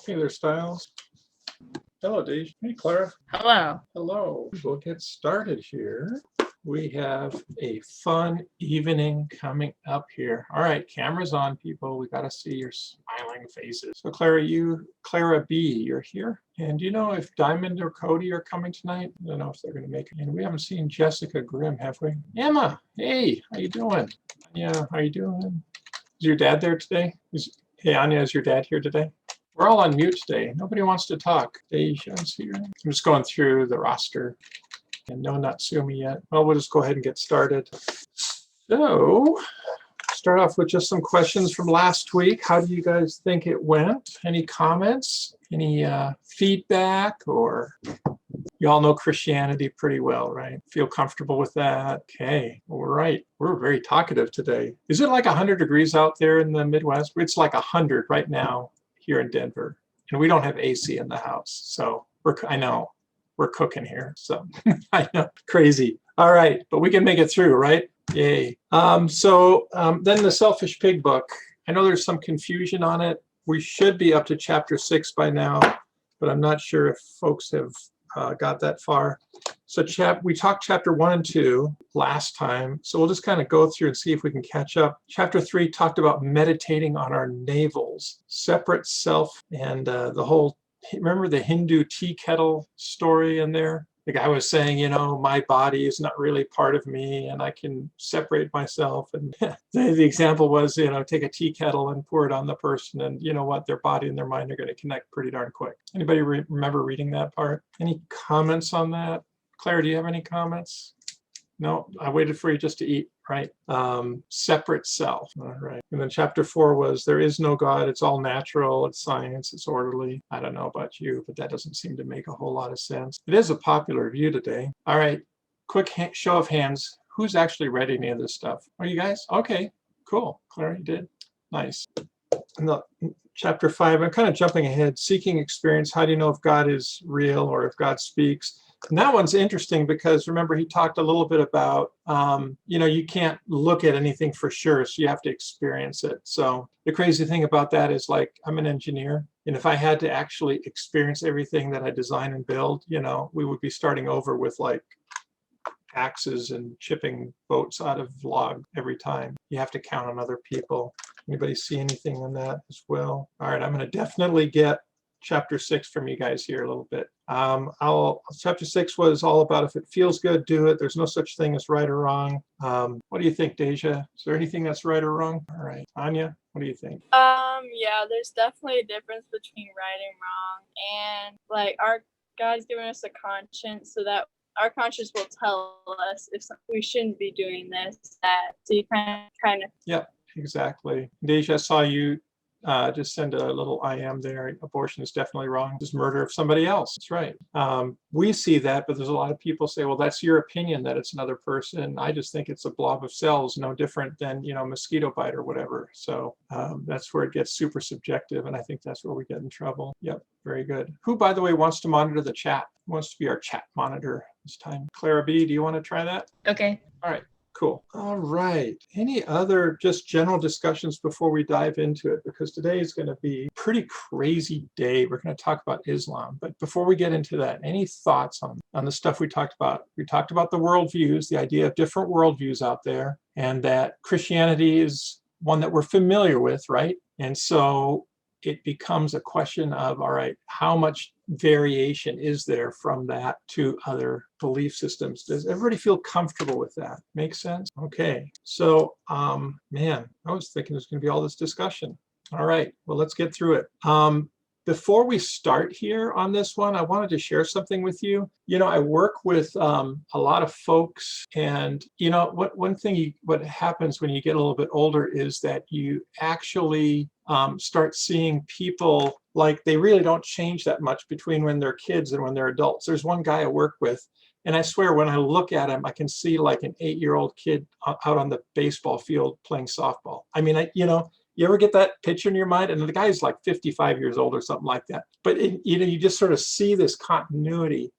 Hey there, Styles. Hello, Deja. Hey, Clara. Hello. Hello. We'll get started here. We have a fun evening coming up here. All right, cameras on, people. We got to see your smiling faces. So, Clara B, you're here. And do you know if Diamond or Cody are coming tonight? I don't know if they're going to make it. And we haven't seen Jessica Grimm, have we? Emma, hey, how you doing? Anya, how you doing? Is your dad there today? Hey, Anya, is your dad here today? We're all on mute today. Nobody wants to talk. Deja's here. I'm just going through the roster. And no Natsumi yet. Well, we'll just go ahead and get started. So, start off with just some questions from last week. How do you guys think it went? Any comments? Any feedback? Or you all know Christianity pretty well, right? Feel comfortable with that? Okay, all right. We're very talkative today. Is it like 100 degrees out there in the Midwest? It's like 100 right now here in Denver. And we don't have AC in the house. So, I know. We're cooking here, so I know, crazy. All right, but we can make it through, right? Yay. Then the Selfish Pig book. I know there's some confusion on it. We should be up to chapter 6 by now, but I'm not sure if folks have got that far. So we talked chapter 1 and 2 last time, so we'll just kind of go through and see if we can catch up. Chapter 3 talked about meditating on our navels, separate self, and the whole. Remember the Hindu tea kettle story in there? The guy was saying, you know, my body is not really part of me and I can separate myself. And the example was, you know, take a tea kettle and pour it on the person and you know what, their body and their mind are going to connect pretty darn quick. Anybody remember reading that part? Any comments on that? Clara, do you have any comments? No, I waited for you just to eat, right? Separate self, all right. And then chapter 4 was, there is no God, it's all natural, it's science, it's orderly. I don't know about you, but that doesn't seem to make a whole lot of sense. It is a popular view today. All right, quick show of hands. Who's actually read any of this stuff? Are you guys? Okay, cool. Clara, you did? Nice. And chapter 5, I'm kind of jumping ahead. Seeking experience, how do you know if God is real or if God speaks? And that one's interesting because remember he talked a little bit about, you know, you can't look at anything for sure, so you have to experience it. So the crazy thing about that is like, I'm an engineer, and if I had to actually experience everything that I design and build, you know, we would be starting over with like axes and chipping boats out of log every time. You have to count on other people. Anybody see anything on that as well? All right, I'm going to definitely get chapter 6 from you guys here a little bit. Chapter 6 was all about if it feels good, do it. There's no such thing as right or wrong. What do you think, Deja? Is there anything that's right or wrong? All right, Anya, what do you think? Yeah, there's definitely a difference between right and wrong, and like our God's given us a conscience so that our conscience will tell us if we shouldn't be doing this, that. So you kind of. Yep, exactly. Deja, I saw you just send a little I am there. Abortion is definitely wrong. It's murder of somebody else. That's right. We see that, but there's a lot of people say, well, that's your opinion that it's another person. I just think it's a blob of cells, no different than, you know, mosquito bite or whatever. So that's where it gets super subjective. And I think that's where we get in trouble. Yep. Very good. Who, by the way, wants to monitor the chat? Who wants to be our chat monitor this time? Clara B, do you want to try that? Okay. All right. Cool. All right. Any other just general discussions before we dive into it? Because today is going to be a pretty crazy day. We're going to talk about Islam. But before we get into that, any thoughts on the stuff we talked about? We talked about the worldviews, the idea of different worldviews out there, and that Christianity is one that we're familiar with, right? And so it becomes a question of, all right, how much variation is there from that to other belief systems? Does everybody feel comfortable with that? Make sense? Okay. So, man, I was thinking there's going to be all this discussion. All right. Well, let's get through it. Before we start here on this one, I wanted to share something with you. You know, I work with a lot of folks, and you know, what happens when you get a little bit older is that you actually start seeing people like they really don't change that much between when they're kids and when they're adults. There's one guy I work with, and I swear when I look at him, I can see like an 8-year-old kid out on the baseball field playing softball. I mean, you ever get that picture in your mind? And the guy's like 55 years old or something like that. But you just sort of see this continuity.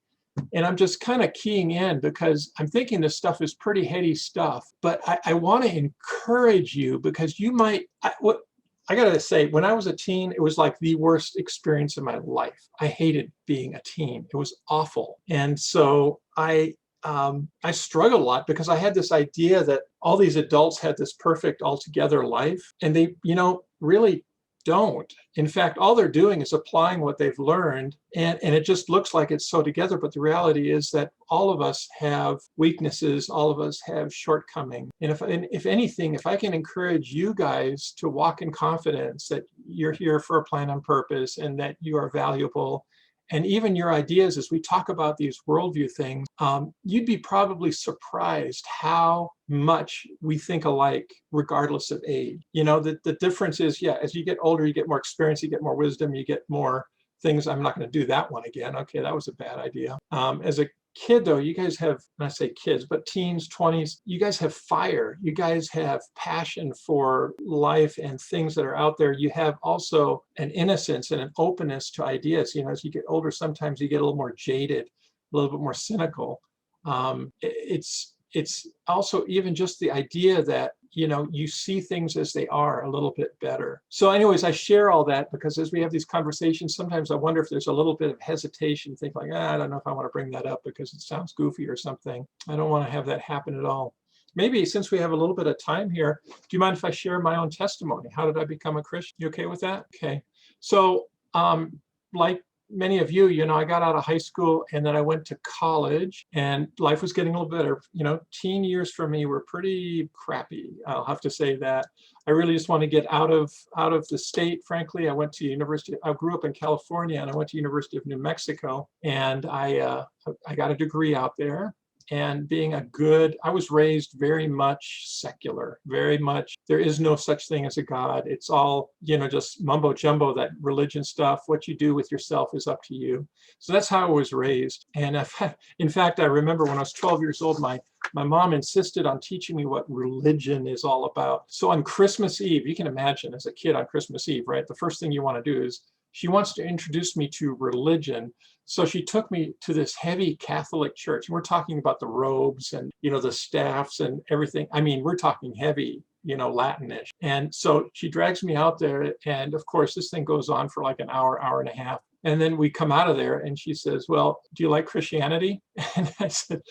And I'm just kind of keying in because I'm thinking this stuff is pretty heady stuff. But I want to encourage you because you might, I gotta say, when I was a teen, it was like the worst experience of my life. I hated being a teen. It was awful. And so I struggled a lot because I had this idea that all these adults had this perfect altogether life, and they, really don't. In fact, all they're doing is applying what they've learned, and it just looks like it's so together. But the reality is that all of us have weaknesses, all of us have shortcomings. And if anything, if I can encourage you guys to walk in confidence that you're here for a plan and purpose and that you are valuable, and even your ideas as we talk about these worldview things, you'd be probably surprised how much we think alike regardless of age. The difference is, as you get older, you get more experience, you get more wisdom, you get more things. I'm not going to do that one again. Okay, that was a bad idea. As a kid, though, you guys have, when I say kids, but teens, 20s, you guys have fire. You guys have passion for life and things that are out there. You have also an innocence and an openness to ideas. As you get older, sometimes you get a little more jaded, a little bit more cynical. It's also even just the idea that, you see things as they are a little bit better. So anyways, I share all that because as we have these conversations, sometimes I wonder if there's a little bit of hesitation, think like, I don't know if I want to bring that up because it sounds goofy or something. I don't want to have that happen at all. Maybe since we have a little bit of time here, do you mind if I share my own testimony? How did I become a Christian? You okay with that? Okay. So like many of you, I got out of high school and then I went to college and life was getting a little better. Teen years for me were pretty crappy. I'll have to say that. I really just want to get out of the state. Frankly, I went to university. I grew up in California and I went to University of New Mexico, and I got a degree out there. And I was raised very much secular, very much, there is no such thing as a God. It's all, just mumbo jumbo, that religion stuff. What you do with yourself is up to you. So that's how I was raised. And in fact, I remember when I was 12 years old, my mom insisted on teaching me what religion is all about. So on Christmas Eve, you can imagine as a kid on Christmas Eve, right? The first thing you want to do is she wants to introduce me to religion. So she took me to this heavy Catholic church. And we're talking about the robes and, the staffs and everything. I mean, we're talking heavy, Latinish. And so she drags me out there. And of course, this thing goes on for like an hour, hour and a half. And then we come out of there and she says, well, do you like Christianity? And I said,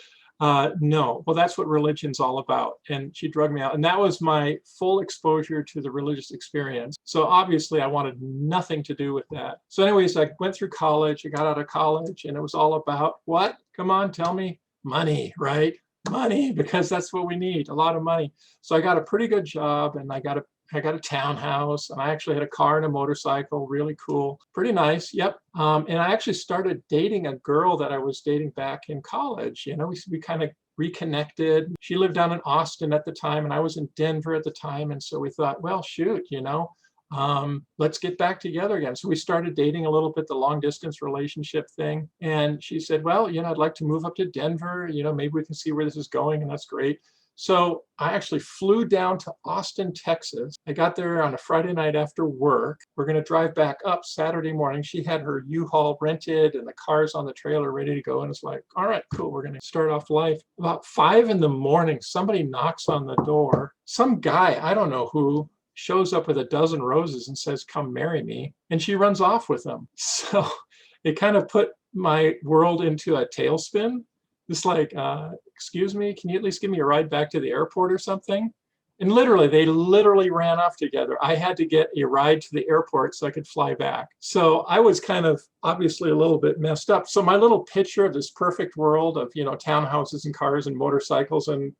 no. Well, that's what religion's all about. And she drugged me out. And that was my full exposure to the religious experience. So obviously I wanted nothing to do with that. So anyways, I went through college, I got out of college, and it was all about what? Come on, tell me. Money, right? Money, because that's what we need, a lot of money. So I got a pretty good job and I got a townhouse, and I actually had a car and a motorcycle, really cool, pretty nice. Yep. And I actually started dating a girl that I was dating back in college. We kind of reconnected. She lived down in Austin at the time and I was in Denver at the time. And so we thought, well, shoot, let's get back together again. So we started dating a little bit, the long distance relationship thing. And she said, well, I'd like to move up to Denver. Maybe we can see where this is going. And that's great. So I actually flew down to Austin, Texas. I got there on a Friday night after work. We're going to drive back up Saturday morning. She had her U-Haul rented and the car's on the trailer ready to go. And it's like, all right, cool. We're going to start off life. About 5 a.m, somebody knocks on the door. Some guy, I don't know who, shows up with a dozen roses and says, come marry me. And she runs off with them. So it kind of put my world into a tailspin. It's like, excuse me, can you at least give me a ride back to the airport or something? And they literally ran off together. I had to get a ride to the airport so I could fly back. So I was kind of obviously a little bit messed up. So my little picture of this perfect world of, townhouses and cars and motorcycles and,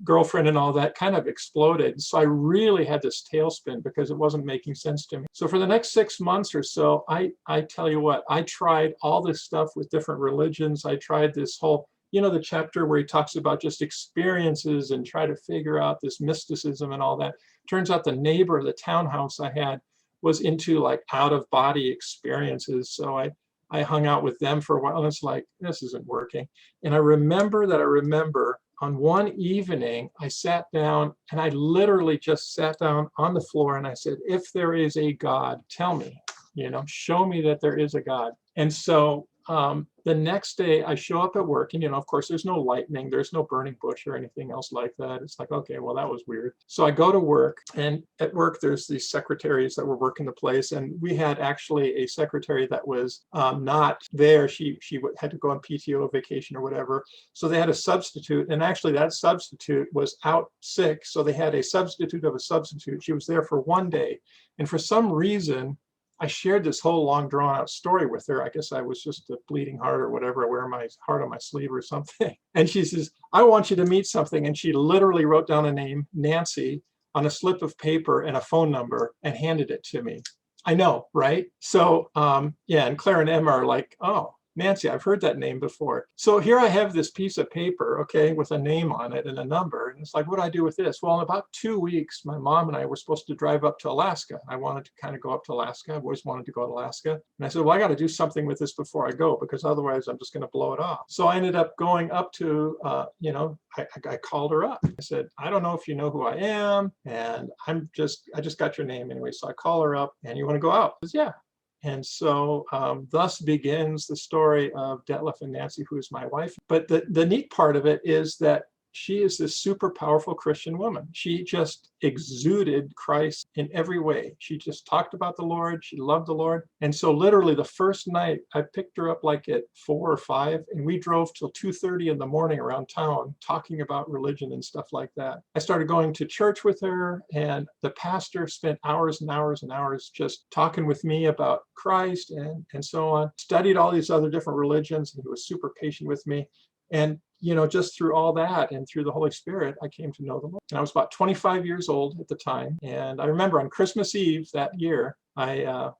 girlfriend and all that kind of exploded. So I really had this tailspin because it wasn't making sense to me. So for the next 6 months or so, I tell you what, I tried all this stuff with different religions. I tried this whole, the chapter where he talks about just experiences and try to figure out this mysticism and all that. Turns out the neighbor of the townhouse I had was into like out of body experiences. So I hung out with them for a while and it's like, this isn't working. And I remember on one evening, I sat down and I literally just sat down on the floor and I said, if there is a God, tell me, show me that there is a God. And so the next day I show up at work, and of course there's no lightning, there's no burning bush or anything else like that. It's like, okay, well, that was weird. So I go to work, and at work there's these secretaries that were working the place, and we had actually a secretary that was not there. She had to go on PTO vacation or whatever. So they had a substitute, and actually that substitute was out sick. So they had a substitute of a substitute. She was there for one day. And for some reason, I shared this whole long drawn out story with her. I guess I was just a bleeding heart or whatever. I wear my heart on my sleeve or something. And she says, I want you to meet something. And she literally wrote down a name, Nancy, on a slip of paper and a phone number and handed it to me. I know, right? So yeah, and Clara and Emma are like, oh, Nancy, I've heard that name before. So here I have this piece of paper, okay, with a name on it and a number. And it's like, what do I do with this? Well, in about 2 weeks, my mom and I were supposed to drive up to Alaska. I wanted to kind of go up to Alaska. I've always wanted to go to Alaska. And I said, well, I got to do something with this before I go, because otherwise I'm just going to blow it off. So I ended up going up to, I called her up. I said, I don't know if you know who I am. And I just got your name anyway. So I call her up, and you want to go out? She says, yeah. And so thus begins the story of Detlef and Nancy, who is my wife. But the neat part of it is that she is this super powerful Christian woman. She just exuded Christ in every way. She just talked about the Lord. She loved the Lord. And so literally the first night, I picked her up like at 4 or 5, and we drove till 2:30 in the morning around town talking about religion and stuff like that. I started going to church with her, and the pastor spent hours and hours and hours just talking with me about Christ and so on. Studied all these other different religions, and he was super patient with me. And just through all that and through the Holy Spirit, I came to know the Lord. And I was about 25 years old at the time. And I remember on Christmas Eve that year, I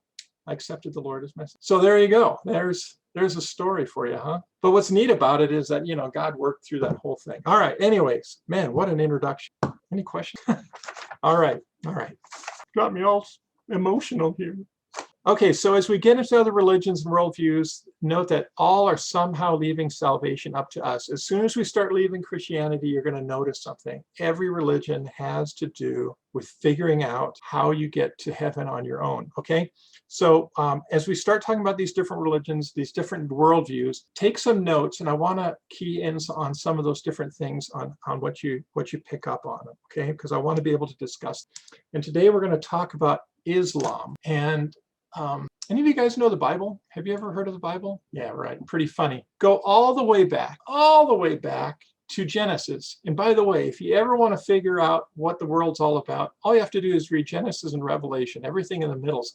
accepted the Lord as my son. So there you go. There's a story for you, huh? But what's neat about it is that, God worked through that whole thing. All right. Anyways, man, what an introduction. Any questions? All right. Got me all emotional here. Okay, so as we get into other religions and worldviews, note that all are somehow leaving salvation up to us. As soon as we start leaving Christianity, you're going to notice something. Every religion has to do with figuring out how you get to heaven on your own, okay? So as we start talking about these different religions, these different worldviews, take some notes, and I want to key in on some of those different things on what you pick up on, okay? Because I want to be able to discuss. And today we're going to talk about Islam. And any of you guys know the Bible? Have you ever heard of the Bible? Yeah, right. Pretty funny. Go all the way back to Genesis. And by the way, if you ever want to figure out what the world's all about, all you have to do is read Genesis and Revelation. Everything in the middle is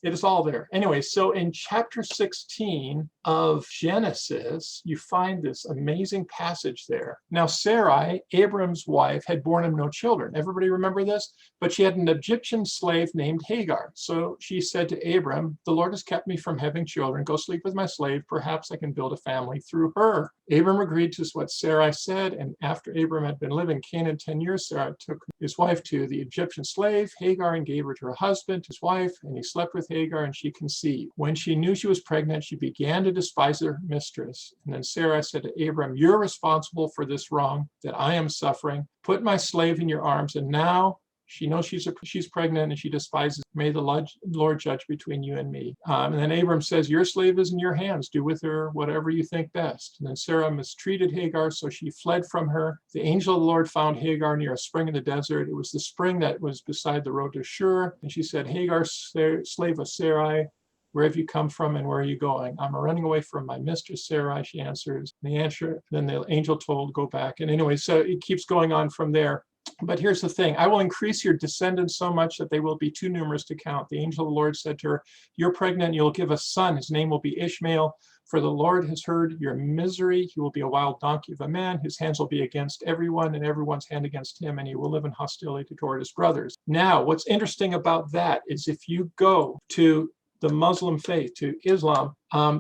it is all there. Anyway, so in chapter 16 of Genesis, you find this amazing passage there. Now, Sarai, Abram's wife, had borne him no children. Everybody remember this? But she had an Egyptian slave named Hagar. So she said to Abram, the Lord has kept me from having children. Go sleep with my slave. Perhaps I can build a family through her. Abram agreed to what Sarai said. And after Abram had been living in Canaan 10 years, Sarai took his wife to the Egyptian slave, Hagar, and gave her to her husband, his wife, and he slept with Hagar, and she conceived. When she knew she was pregnant, she began to despise her mistress. And then Sarai said to Abram, you're responsible for this wrong that I am suffering. Put my slave in your arms. And now she knows she's pregnant and she despises. May the Lord judge between you and me. And then Abram says, your slave is in your hands. Do with her whatever you think best. And then Sarah mistreated Hagar, so she fled from her. The angel of the Lord found Hagar near a spring in the desert. It was the spring that was beside the road to Shur. And she said, Hagar, slave of Sarai, where have you come from and where are you going? I'm running away from my mistress Sarai, she answers. Then the angel told, go back. And anyway, so it keeps going on from there. But here's the thing, I will increase your descendants so much that they will be too numerous to count. The angel of the Lord said to her, you're pregnant, you'll give a son. His name will be Ishmael, for the Lord has heard your misery. He will be a wild donkey of a man. His hands will be against everyone and everyone's hand against him, and he will live in hostility toward his brothers. Now, what's interesting about that is if you go to the Muslim faith, to Islam,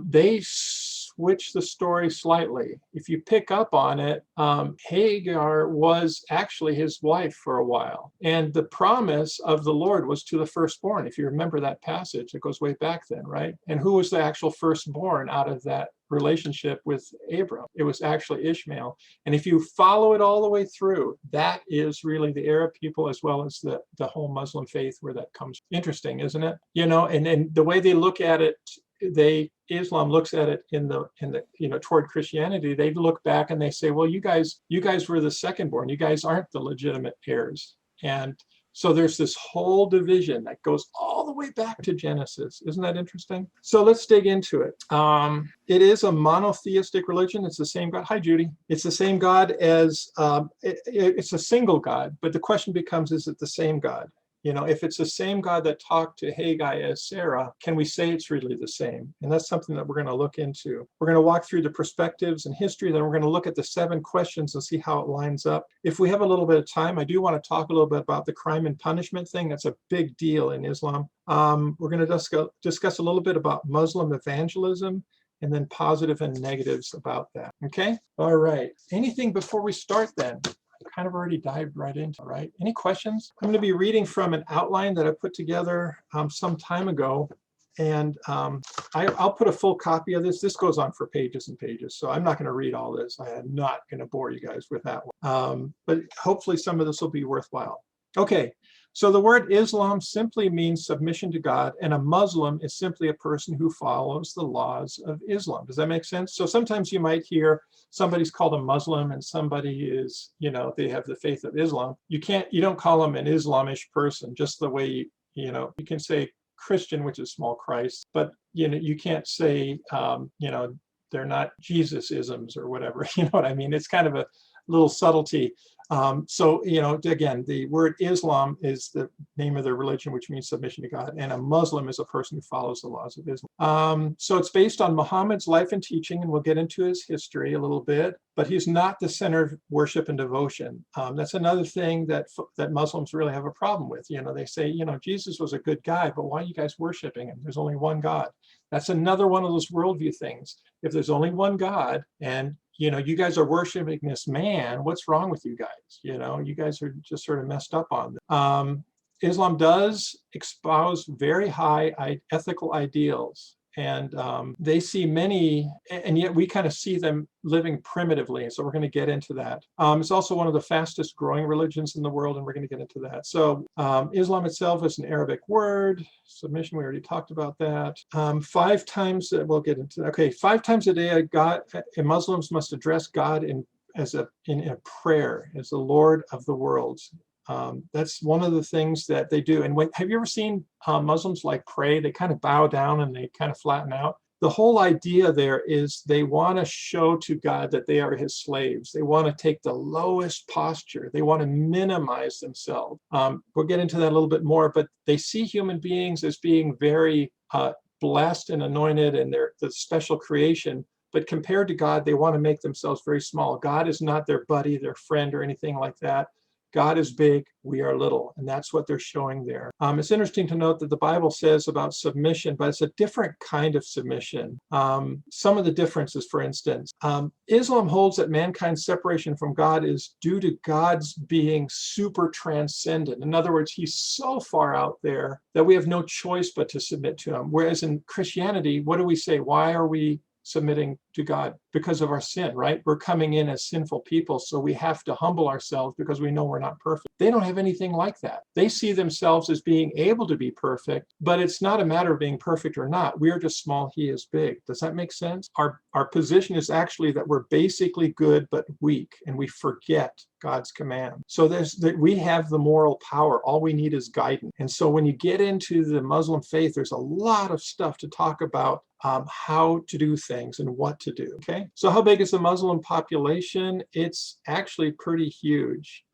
they switch the story slightly. If you pick up on it, Hagar was actually his wife for a while. And the promise of the Lord was to the firstborn. If you remember that passage, it goes way back then, right? And who was the actual firstborn out of that relationship with Abram? It was actually Ishmael. And if you follow it all the way through, that is really the Arab people as well as the whole Muslim faith where that comes. Interesting, isn't it? And the way they look at it, they Islam looks at it in the toward Christianity, they look back and they say, well, you guys were the second born. You guys aren't the legitimate heirs. And so there's this whole division that goes all the way back to Genesis. Isn't that interesting? So let's dig into it. It is a monotheistic religion. It's the same God. Hi, Judy. It's the same God as, it's a single God. But the question becomes, is it the same God? If it's the same God that talked to Haggai as Sarah, can we say it's really the same? And that's something that we're going to look into. We're going to walk through the perspectives and history, then we're going to look at the 7 questions and see how it lines up. If we have a little bit of time, I do want to talk a little bit about the crime and punishment thing. That's a big deal in Islam. We're going to discuss a little bit about Muslim evangelism, and then positive and negatives about that. Okay? All right. Anything before we start then? Kind of already dived right into, right? Any questions? I'm going to be reading from an outline that I put together some time ago, and I'll put a full copy of this. This goes on for pages and pages, so I'm not going to read all this. I am not going to bore you guys with that one, but hopefully some of this will be worthwhile. Okay, so the word Islam simply means submission to God, and a Muslim is simply a person who follows the laws of Islam. Does that make sense? So sometimes you might hear somebody's called a Muslim and somebody is, they have the faith of Islam. You don't call them an Islamish person, just the way, you can say Christian, which is small Christ, but, you can't say, they're not Jesus-isms or whatever, you know what I mean? It's kind of a little subtlety. So, again, the word Islam is the name of their religion, which means submission to God. And a Muslim is a person who follows the laws of Islam. So it's based on Muhammad's life and teaching, and we'll get into his history a little bit, but he's not the center of worship and devotion. That's another thing that Muslims really have a problem with. They say, Jesus was a good guy, but why are you guys worshiping him? There's only one God. That's another one of those worldview things. If there's only one God and you guys are worshiping this man, what's wrong with you guys? You guys are just sort of messed up on this. Islam does espouse very high ethical ideals, and they see many, and yet we kind of see them living primitively. So we're going to get into that. It's also one of the fastest growing religions in the world, and we're going to get into that. So Islam itself is an Arabic word. Submission, we already talked about that. 5 times, we'll get into that. Okay, 5 times a day, Muslims must address God in a prayer as the Lord of the worlds. That's one of the things that they do. And have you ever seen Muslims pray? They kind of bow down and they kind of flatten out. The whole idea there is they want to show to God that they are his slaves. They want to take the lowest posture. They want to minimize themselves. We'll get into that a little bit more, but they see human beings as being very blessed and anointed, and they're the special creation. But compared to God, they want to make themselves very small. God is not their buddy, their friend, or anything like that. God is big, we are little, and that's what they're showing there. It's interesting to note that the Bible says about submission, but it's a different kind of submission. Some of the differences, for instance, Islam holds that mankind's separation from God is due to God's being super transcendent. In other words, he's so far out there that we have no choice but to submit to him. Whereas in Christianity, what do we say? Why are we submitting to God? Because of our sin, right? We're coming in as sinful people, so we have to humble ourselves because we know we're not perfect. They don't have anything like that. They see themselves as being able to be perfect, but it's not a matter of being perfect or not. We are just small, he is big. Does that make sense? Our position is actually that we're basically good but weak, and we forget God's command. So we have the moral power. All we need is guidance. And so when you get into the Muslim faith, there's a lot of stuff to talk about how to do things and what to do. Okay. So how big is the Muslim population? It's actually pretty huge.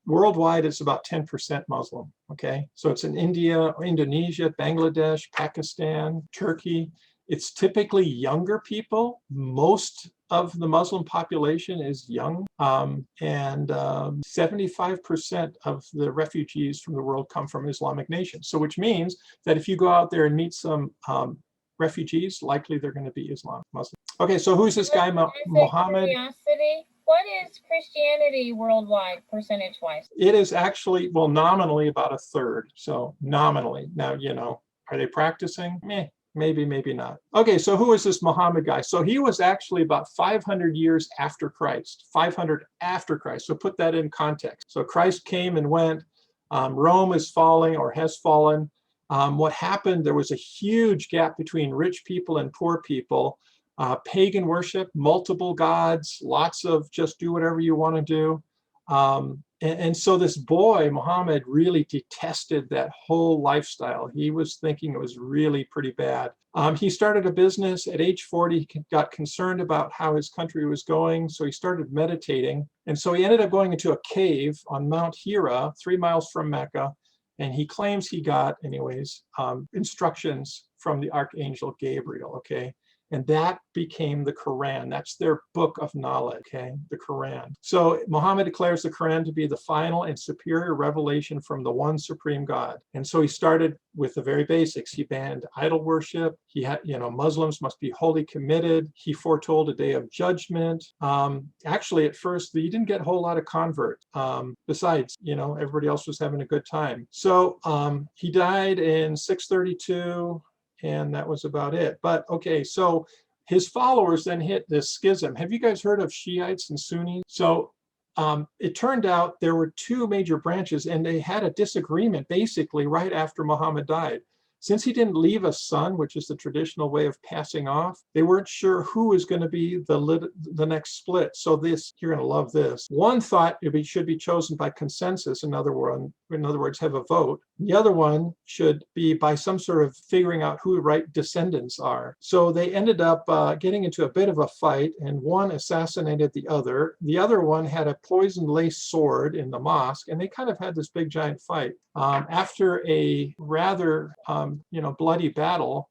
Worldwide, it's about 10% Muslim. Okay. So it's in India, Indonesia, Bangladesh, Pakistan, Turkey. It's typically younger people. Most of the Muslim population is young, and 75% of the refugees from the world come from Islamic nations. So which means that if you go out there and meet some refugees, likely they're going to be Muslim. Okay, so who's this guy, Muhammad? What is Christianity worldwide, percentage-wise? It is actually, well, nominally about a third. So nominally. Now, are they practicing? Maybe, maybe not. Okay, so who is this Muhammad guy? So he was actually about 500 years after Christ, 500 after Christ. So put that in context. So Christ came and went. Rome is falling or has fallen. What happened, there was a huge gap between rich people and poor people. Pagan worship, multiple gods, lots of just do whatever you want to do. And so this boy, Muhammad, really detested that whole lifestyle. He was thinking it was really pretty bad. He started a business at age 40. He got concerned about how his country was going, so he started meditating. And so he ended up going into a cave on Mount Hira, 3 miles from Mecca. And he claims he got, anyways, instructions from the Archangel Gabriel, okay? And that became the Quran. That's their book of knowledge, okay? The Quran. So Muhammad declares the Quran to be the final and superior revelation from the one supreme God. And so he started with the very basics. He banned idol worship. He had, Muslims must be wholly committed. He foretold a day of judgment. Actually, at first, he didn't get a whole lot of converts. Besides, everybody else was having a good time. So he died in 632. And that was about it. But okay, so his followers then hit this schism. Have you guys heard of Shiites and Sunnis? So it turned out there were two major branches, and they had a disagreement basically right after Muhammad died. Since he didn't leave a son, which is the traditional way of passing off, they weren't sure who was going to be the next split. So this, you're going to love this. One thought it should be chosen by consensus. In other words, have a vote. The other one should be by some sort of figuring out who the right descendants are. So they ended up getting into a bit of a fight, and one assassinated the other. The other one had a poison lace sword in the mosque, and they kind of had this big giant fight. After a rather bloody battle,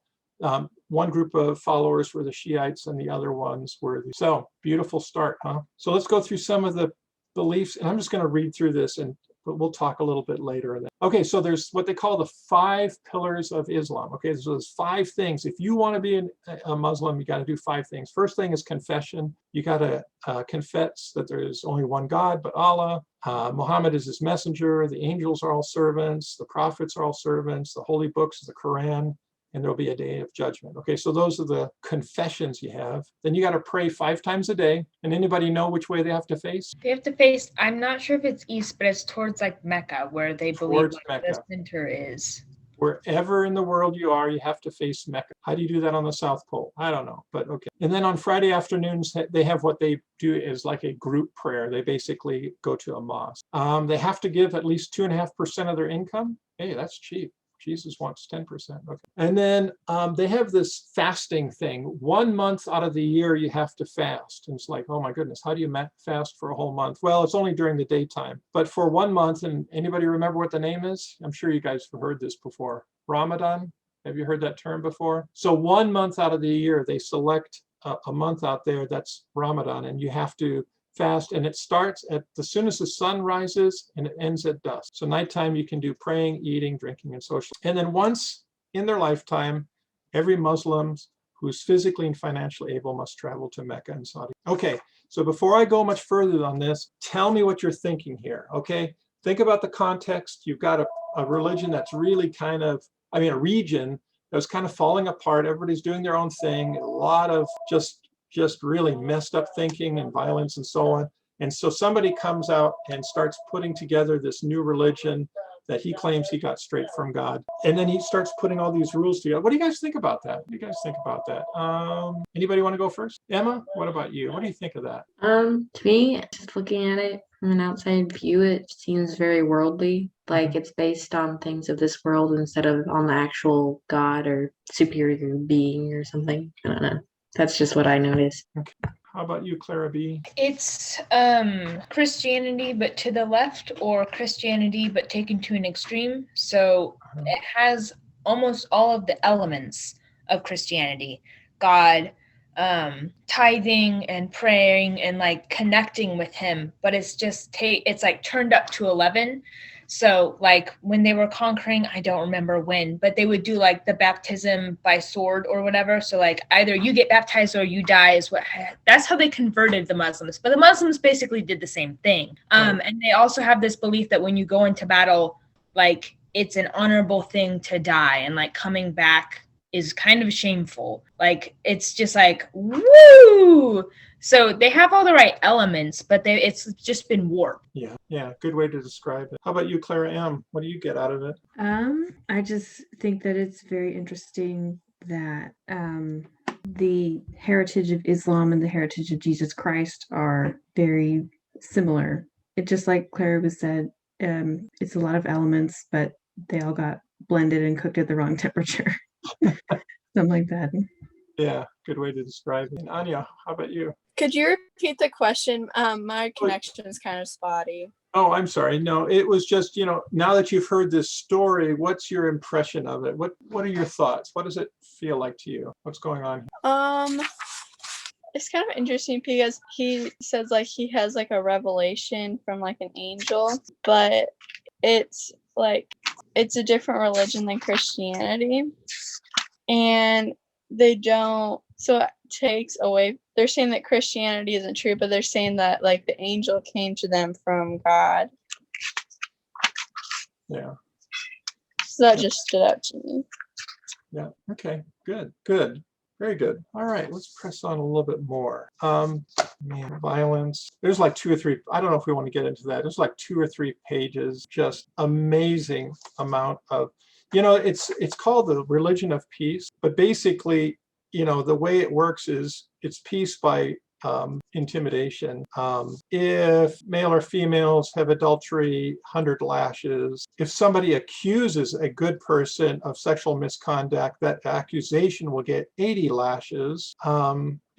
one group of followers were the Shiites and the other ones were the... So beautiful start, huh? So let's go through some of the beliefs, and I'm just going to read through this, but we'll talk a little bit later. Okay, so there's what they call the 5 pillars of Islam. Okay, so there's 5 things. If you want to be a Muslim, you got to do 5 things. First thing is confession. You got to confess that there is only one God, but Allah. Muhammad is his messenger. The angels are all servants. The prophets are all servants. The holy books, the Quran, and there'll be a day of judgment. Okay, so those are the confessions you have. Then you got to pray 5 times a day. And anybody know which way they have to face? They have to face, I'm not sure if it's east, but it's towards like Mecca, where they believe Mecca. the center is. Wherever in the world you are, you have to face Mecca. How do you do that on the South Pole? I don't know, but okay. And then on Friday afternoons, they have what they do is like a group prayer. They basically go to a mosque. They have to give at least 2.5% of their income. Hey, that's cheap. Jesus wants 10%. Okay. And then they have this fasting thing. 1 month out of the year, you have to fast. And it's like, oh my goodness, how do you fast for a whole month? Well, it's only during the daytime. But for 1 month, and anybody remember what the name is? I'm sure you guys have heard this before. Ramadan? Have you heard that term before? So 1 month out of the year, they select a month out there that's Ramadan, and you have to fast, and it starts as soon as the sun rises and it ends at dusk. So nighttime you can do praying, eating, drinking, and social. And then once in their lifetime, every Muslim who's physically and financially able must travel to Mecca and Saudi. Okay, so before I go much further on this, tell me what you're thinking here, okay? Think about the context. You've got a religion that's really a region that's kind of falling apart. Everybody's doing their own thing. A lot of just really messed up thinking and violence and so on. And so somebody comes out and starts putting together this new religion that he claims he got straight from God. And then he starts putting all these rules together. What do you guys think about that? Anybody want to go first? Emma, what about you? What do you think of that? To me, just looking at it from an outside view, it seems very worldly. Like it's based on things of this world instead of on the actual God or superior being or something. I don't know. That's just what I noticed. Okay. How about you, Clara B? It's Christianity, but to the left, or Christianity, but taken to an extreme. So it has almost all of the elements of Christianity. God, tithing and praying and like connecting with him, but it's just it's like turned up to 11. So like when they were conquering, I don't remember when, but they would do like the baptism by sword or whatever. So like either you get baptized or you die that's how they converted the Muslims. But the Muslims basically did the same thing. And they also have this belief that when you go into battle, like it's an honorable thing to die, and like coming back is kind of shameful. Like, it's just like, woo! So they have all the right elements, but it's just been warped. Yeah, good way to describe it. How about you, Clara M? What do you get out of it? I just think that it's very interesting that the heritage of Islam and the heritage of Jesus Christ are very similar. It just like Clara was said, it's a lot of elements, but they all got blended and cooked at the wrong temperature. Something like that. Yeah, good way to describe it. And Anya, how about you? Could you repeat the question? My connection is kind of spotty. Oh, I'm sorry. No, it was just, now that you've heard this story, what's your impression of it? What are your thoughts? What does it feel like to you? What's going on here? It's kind of interesting because he says like he has like a revelation from like an angel, but it's like it's a different religion than Christianity, and they don't. So it takes away. They're saying that Christianity isn't true, but they're saying that like the angel came to them from God. Yeah. So that just stood out to me. Yeah. Okay. Good. Very good. All right. Let's press on a little bit more. Violence. There's like 2 or 3. I don't know if we want to get into that. There's like 2 or 3 pages. Just amazing amount of. It's called the religion of peace, but basically, the way it works is it's peace by intimidation. If male or females have adultery, 100 lashes. If somebody accuses a good person of sexual misconduct, that accusation will get 80 lashes.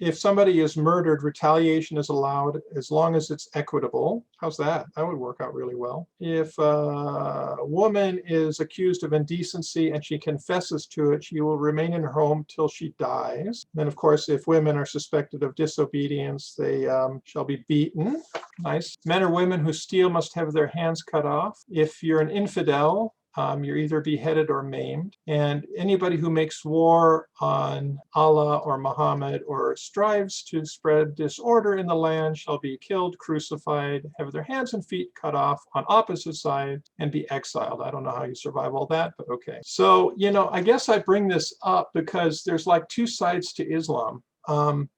If somebody is murdered, retaliation is allowed as long as it's equitable. How's that? That would work out really well. If a woman is accused of indecency and she confesses to it, she will remain in her home till she dies. Then, of course, if women are suspected of disobedience, they shall be beaten. Nice. Men or women who steal must have their hands cut off. If you're an infidel, you're either beheaded or maimed. And anybody who makes war on Allah or Muhammad or strives to spread disorder in the land shall be killed, crucified, have their hands and feet cut off on opposite sides, and be exiled. I don't know how you survive all that, but okay. So, I guess I bring this up because there's like 2 sides to Islam.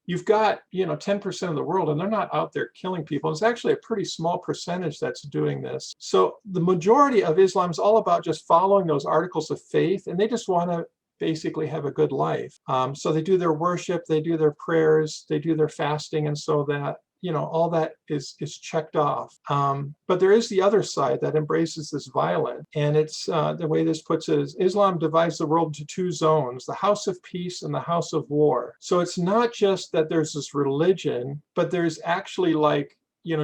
You've got, 10% of the world, and they're not out there killing people. It's actually a pretty small percentage that's doing this. So the majority of Islam is all about just following those articles of faith, and they just want to basically have a good life. So they do their worship, they do their prayers, they do their fasting, and so that, all that is checked off. But there is the other side that embraces this violence. And it's the way this puts it is Islam divides the world into 2 zones, the house of peace and the house of war. So it's not just that there's this religion, but there's actually like,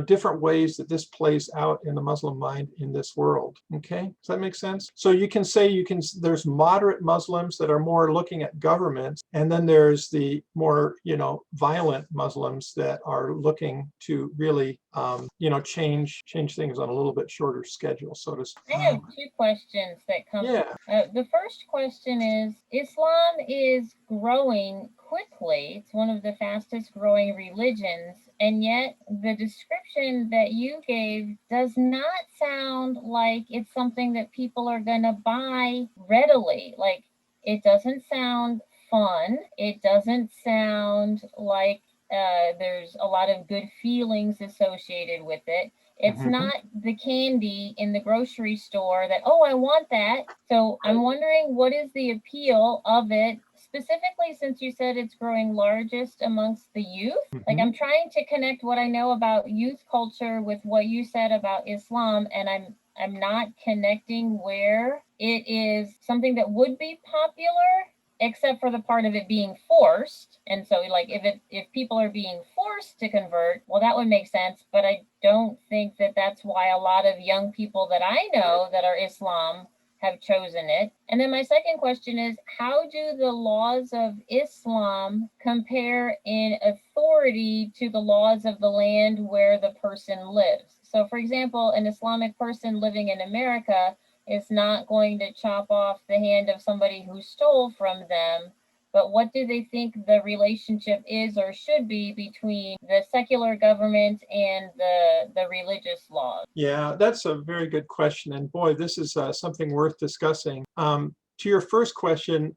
different ways that this plays out in the Muslim mind in this world. Okay, does that make sense? So you can say there's moderate Muslims that are more looking at governments, and then there's the more, violent Muslims that are looking to really, change things on a little bit shorter schedule, so to speak. I have 2 questions that come. Yeah. The first question is, Islam is growing quickly. It's one of the fastest growing religions, and yet the description that you gave does not sound like it's something that people are going to buy readily. Like, it doesn't sound fun. It doesn't sound like there's a lot of good feelings associated with it. It's not the candy in the grocery store that, oh, I want that. So I'm wondering, what is the appeal of it, specifically since you said it's growing largest amongst the youth? Like, I'm trying to connect what I know about youth culture with what you said about Islam, and I'm not connecting where it is something that would be popular, except for the part of it being forced. And so, like, if people are being forced to convert, well, that would make sense. But I don't think that that's why a lot of young people that I know that are Islam have chosen it. And then my second question is, how do the laws of Islam compare in authority to the laws of the land where the person lives? So, for example, an Islamic person living in America is not going to chop off the hand of somebody who stole from them. But what do they think the relationship is or should be between the secular government and the religious laws? Yeah, that's a very good question. And boy, this is something worth discussing. To your first question,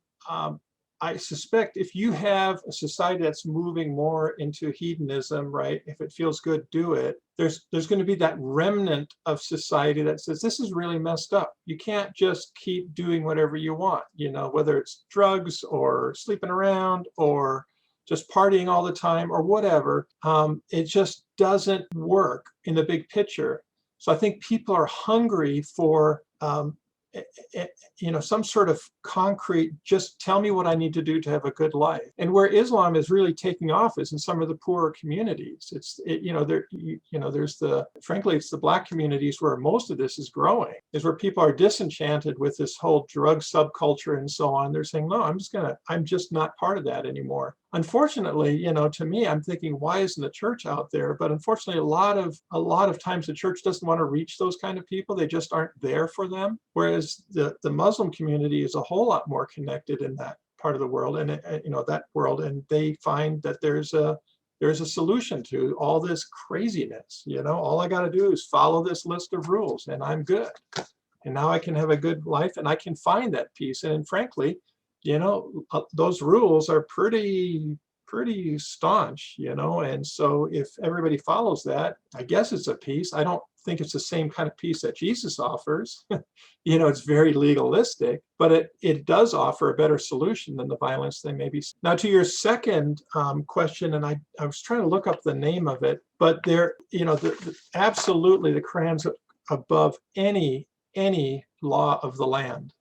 I suspect if you have a society that's moving more into hedonism, right? If it feels good, do it. There's going to be that remnant of society that says this is really messed up. You can't just keep doing whatever you want, whether it's drugs or sleeping around or just partying all the time or whatever. It just doesn't work in the big picture. So I think people are hungry for some sort of concrete, just tell me what I need to do to have a good life. And where Islam is really taking off is in some of the poorer communities. Frankly, it's the Black communities where most of this is growing, is where people are disenchanted with this whole drug subculture and so on. They're saying, no, I'm just not part of that anymore. Unfortunately, to me, I'm thinking, why isn't the church out there? But unfortunately, a lot of times the church doesn't want to reach those kind of people. They just aren't there for them. Whereas the Muslim community is a whole lot more connected in that part of the world, and that world, and they find that there's a solution to all this craziness. All I got to do is follow this list of rules, and I'm good. And now I can have a good life, and I can find that peace. And frankly, those rules are pretty staunch, and so if everybody follows that, I guess it's a peace. I don't think it's the same kind of peace that Jesus offers. It's very legalistic, but it does offer a better solution than the violence they may be. Now, to your second question, and I was trying to look up the name of it, but there, absolutely the Quran's above any law of the land.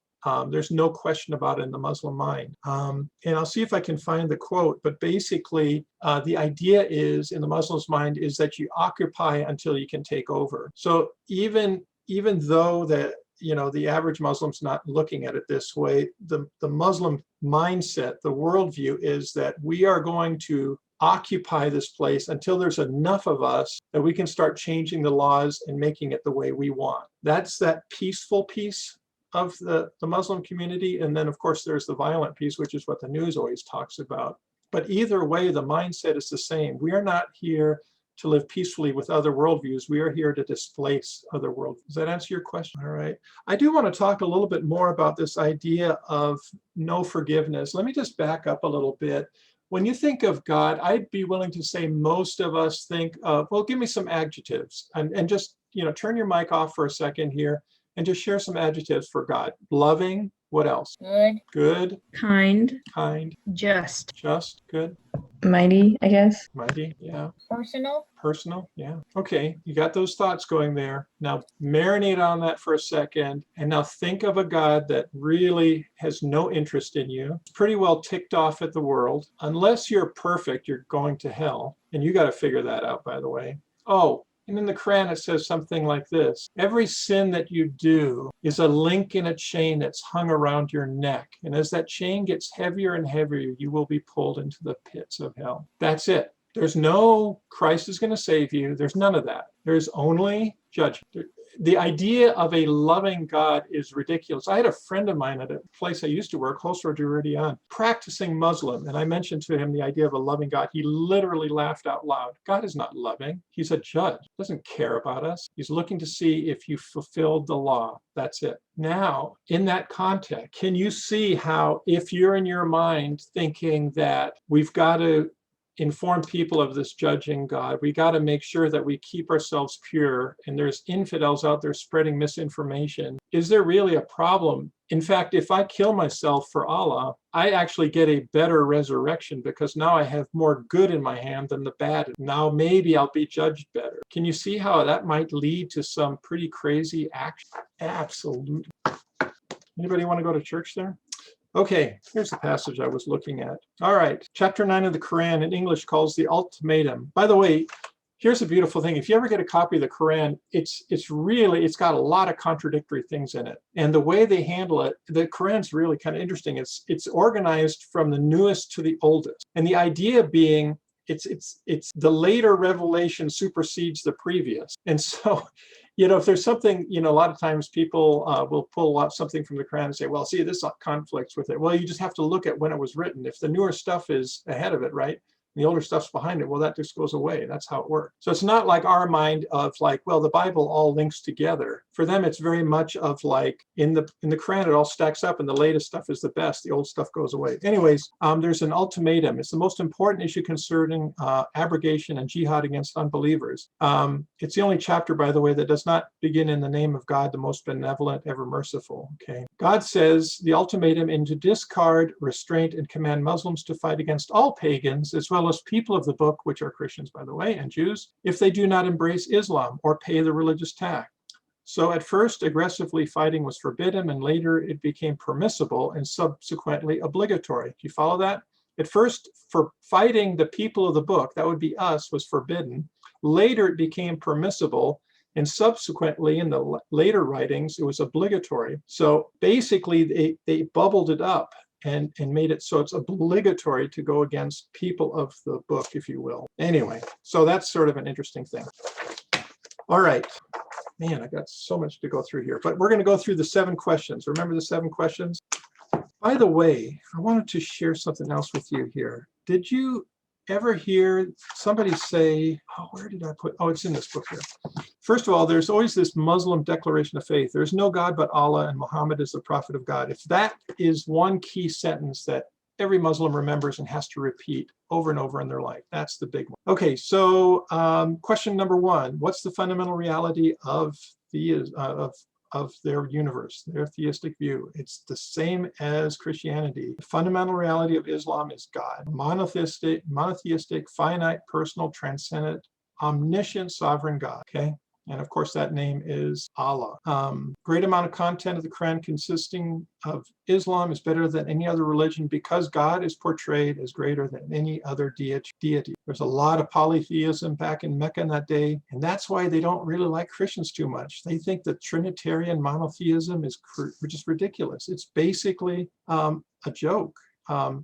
There's no question about it in the Muslim mind. And I'll see if I can find the quote, but basically the idea is in the Muslim's mind is that you occupy until you can take over. So even though the average Muslim's not looking at it this way, the Muslim mindset, the worldview is that we are going to occupy this place until there's enough of us that we can start changing the laws and making it the way we want. That's that peaceful piece of the Muslim community. And then, of course, there's the violent piece, which is what the news always talks about. But either way, the mindset is the same. We are not here to live peacefully with other worldviews. We are here to displace other worldviews. Does that answer your question? All right. I do want to talk a little bit more about this idea of no forgiveness. Let me just back up a little bit. When you think of God, I'd be willing to say most of us think of, well, give me some adjectives and just, turn your mic off for a second here and just share some adjectives for God. Loving, what else? Good. Kind. Just. Good. Mighty, I guess. Mighty, yeah. Personal, yeah. Okay, you got those thoughts going there. Now marinate on that for a second, and now think of a God that really has no interest in you. Pretty well ticked off at the world. Unless you're perfect, you're going to hell. And you got to figure that out, by the way. Oh, and in the Quran, it says something like this. Every sin that you do is a link in a chain that's hung around your neck. And as that chain gets heavier and heavier, you will be pulled into the pits of hell. That's it. There's no Christ is going to save you. There's none of that. There's only judgment. The idea of a loving God is ridiculous. I had a friend of mine at a place I used to work, Homeschool, practicing Muslim, and I mentioned to him the idea of a loving God. He literally laughed out loud. God is not loving. He's a judge. He doesn't care about us. He's looking to see if you fulfilled the law. That's it. Now, in that context, can you see how if you're in your mind thinking that we've got to inform people of this judging God, we got to make sure that we keep ourselves pure, and there's infidels out there spreading misinformation. Is there really a problem? In fact, if I kill myself for Allah, I actually get a better resurrection because now I have more good in my hand than the bad. Now maybe I'll be judged better. Can you see how that might lead to some pretty crazy action? Absolutely. Anybody want to go to church there? Okay, here's the passage I was looking at. All right, chapter 9 of the Quran in English calls the Ultimatum. By the way, here's a beautiful thing. If you ever get a copy of the Quran, it's got a lot of contradictory things in it. And the way they handle it, the Quran's really kind of interesting. It's organized from the newest to the oldest. And the idea being it's the later revelation supersedes the previous. And so if there's something, a lot of times people will pull out something from the Quran and say, well, see, this conflicts with it. Well, you just have to look at when it was written. If the newer stuff is ahead of it, right? the older stuff's behind it, well, that just goes away. That's how it works. So it's not like our mind of like, well, the Bible all links together. For them, it's very much of like in the Quran, it all stacks up and the latest stuff is the best. The old stuff goes away. Anyways, there's an ultimatum. It's the most important issue concerning abrogation and jihad against unbelievers. It's the only chapter, by the way, that does not begin in the name of God, the most benevolent, ever merciful. Okay. God says the ultimatum is to discard restraint and command Muslims to fight against all pagans, as well as people of the book, which are Christians, by the way, and Jews, if they do not embrace Islam or pay the religious tax. So at first, aggressively fighting was forbidden, and later it became permissible and subsequently obligatory. Do you follow that? At first, for fighting the people of the book, that would be us, was forbidden. Later, it became permissible, and subsequently, in the later writings, it was obligatory. So basically, they bubbled it up and made it so it's obligatory to go against people of the book, if you will. Anyway, so that's sort of an interesting thing. All right. Man, I got so much to go through here, but we're going to go through the 7 questions. Remember the 7 questions? By the way, I wanted to share something else with you here. Did you ever hear somebody say, oh, where did I put? Oh, it's in this book here. First of all, there's always this Muslim declaration of faith. There's no God but Allah, and Muhammad is the prophet of God. If that is one key sentence that every Muslim remembers and has to repeat over and over in their life, that's the big one. Okay, so question number 1, what's the fundamental reality of their universe, their theistic view? It's the same as Christianity. The fundamental reality of Islam is God, monotheistic, finite, personal, transcendent, omniscient, sovereign God. Okay. And of course, that name is Allah. Great amount of content of the Quran consisting of Islam is better than any other religion because God is portrayed as greater than any other deity. There's a lot of polytheism back in Mecca in that day, and that's why they don't really like Christians too much. They think that Trinitarian monotheism is just ridiculous. It's basically a joke.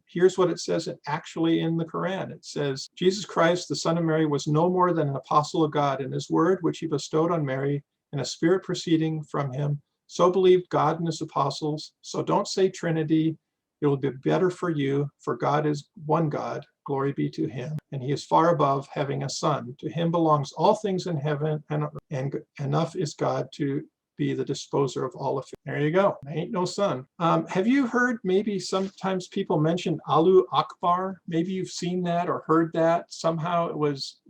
Here's what it says actually in the Quran. It says, Jesus Christ, the Son of Mary, was no more than an apostle of God, and his word, which he bestowed on Mary, and a spirit proceeding from him, so believed God and his apostles. So don't say Trinity. It will be better for you, for God is one God. Glory be to him. And he is far above having a son. To him belongs all things in heaven, and enough is God to be the disposer of all of it. There you go. Ain't no son. Have you heard maybe sometimes people mention Allahu Akbar? Maybe you've seen that or heard that. Somehow it was,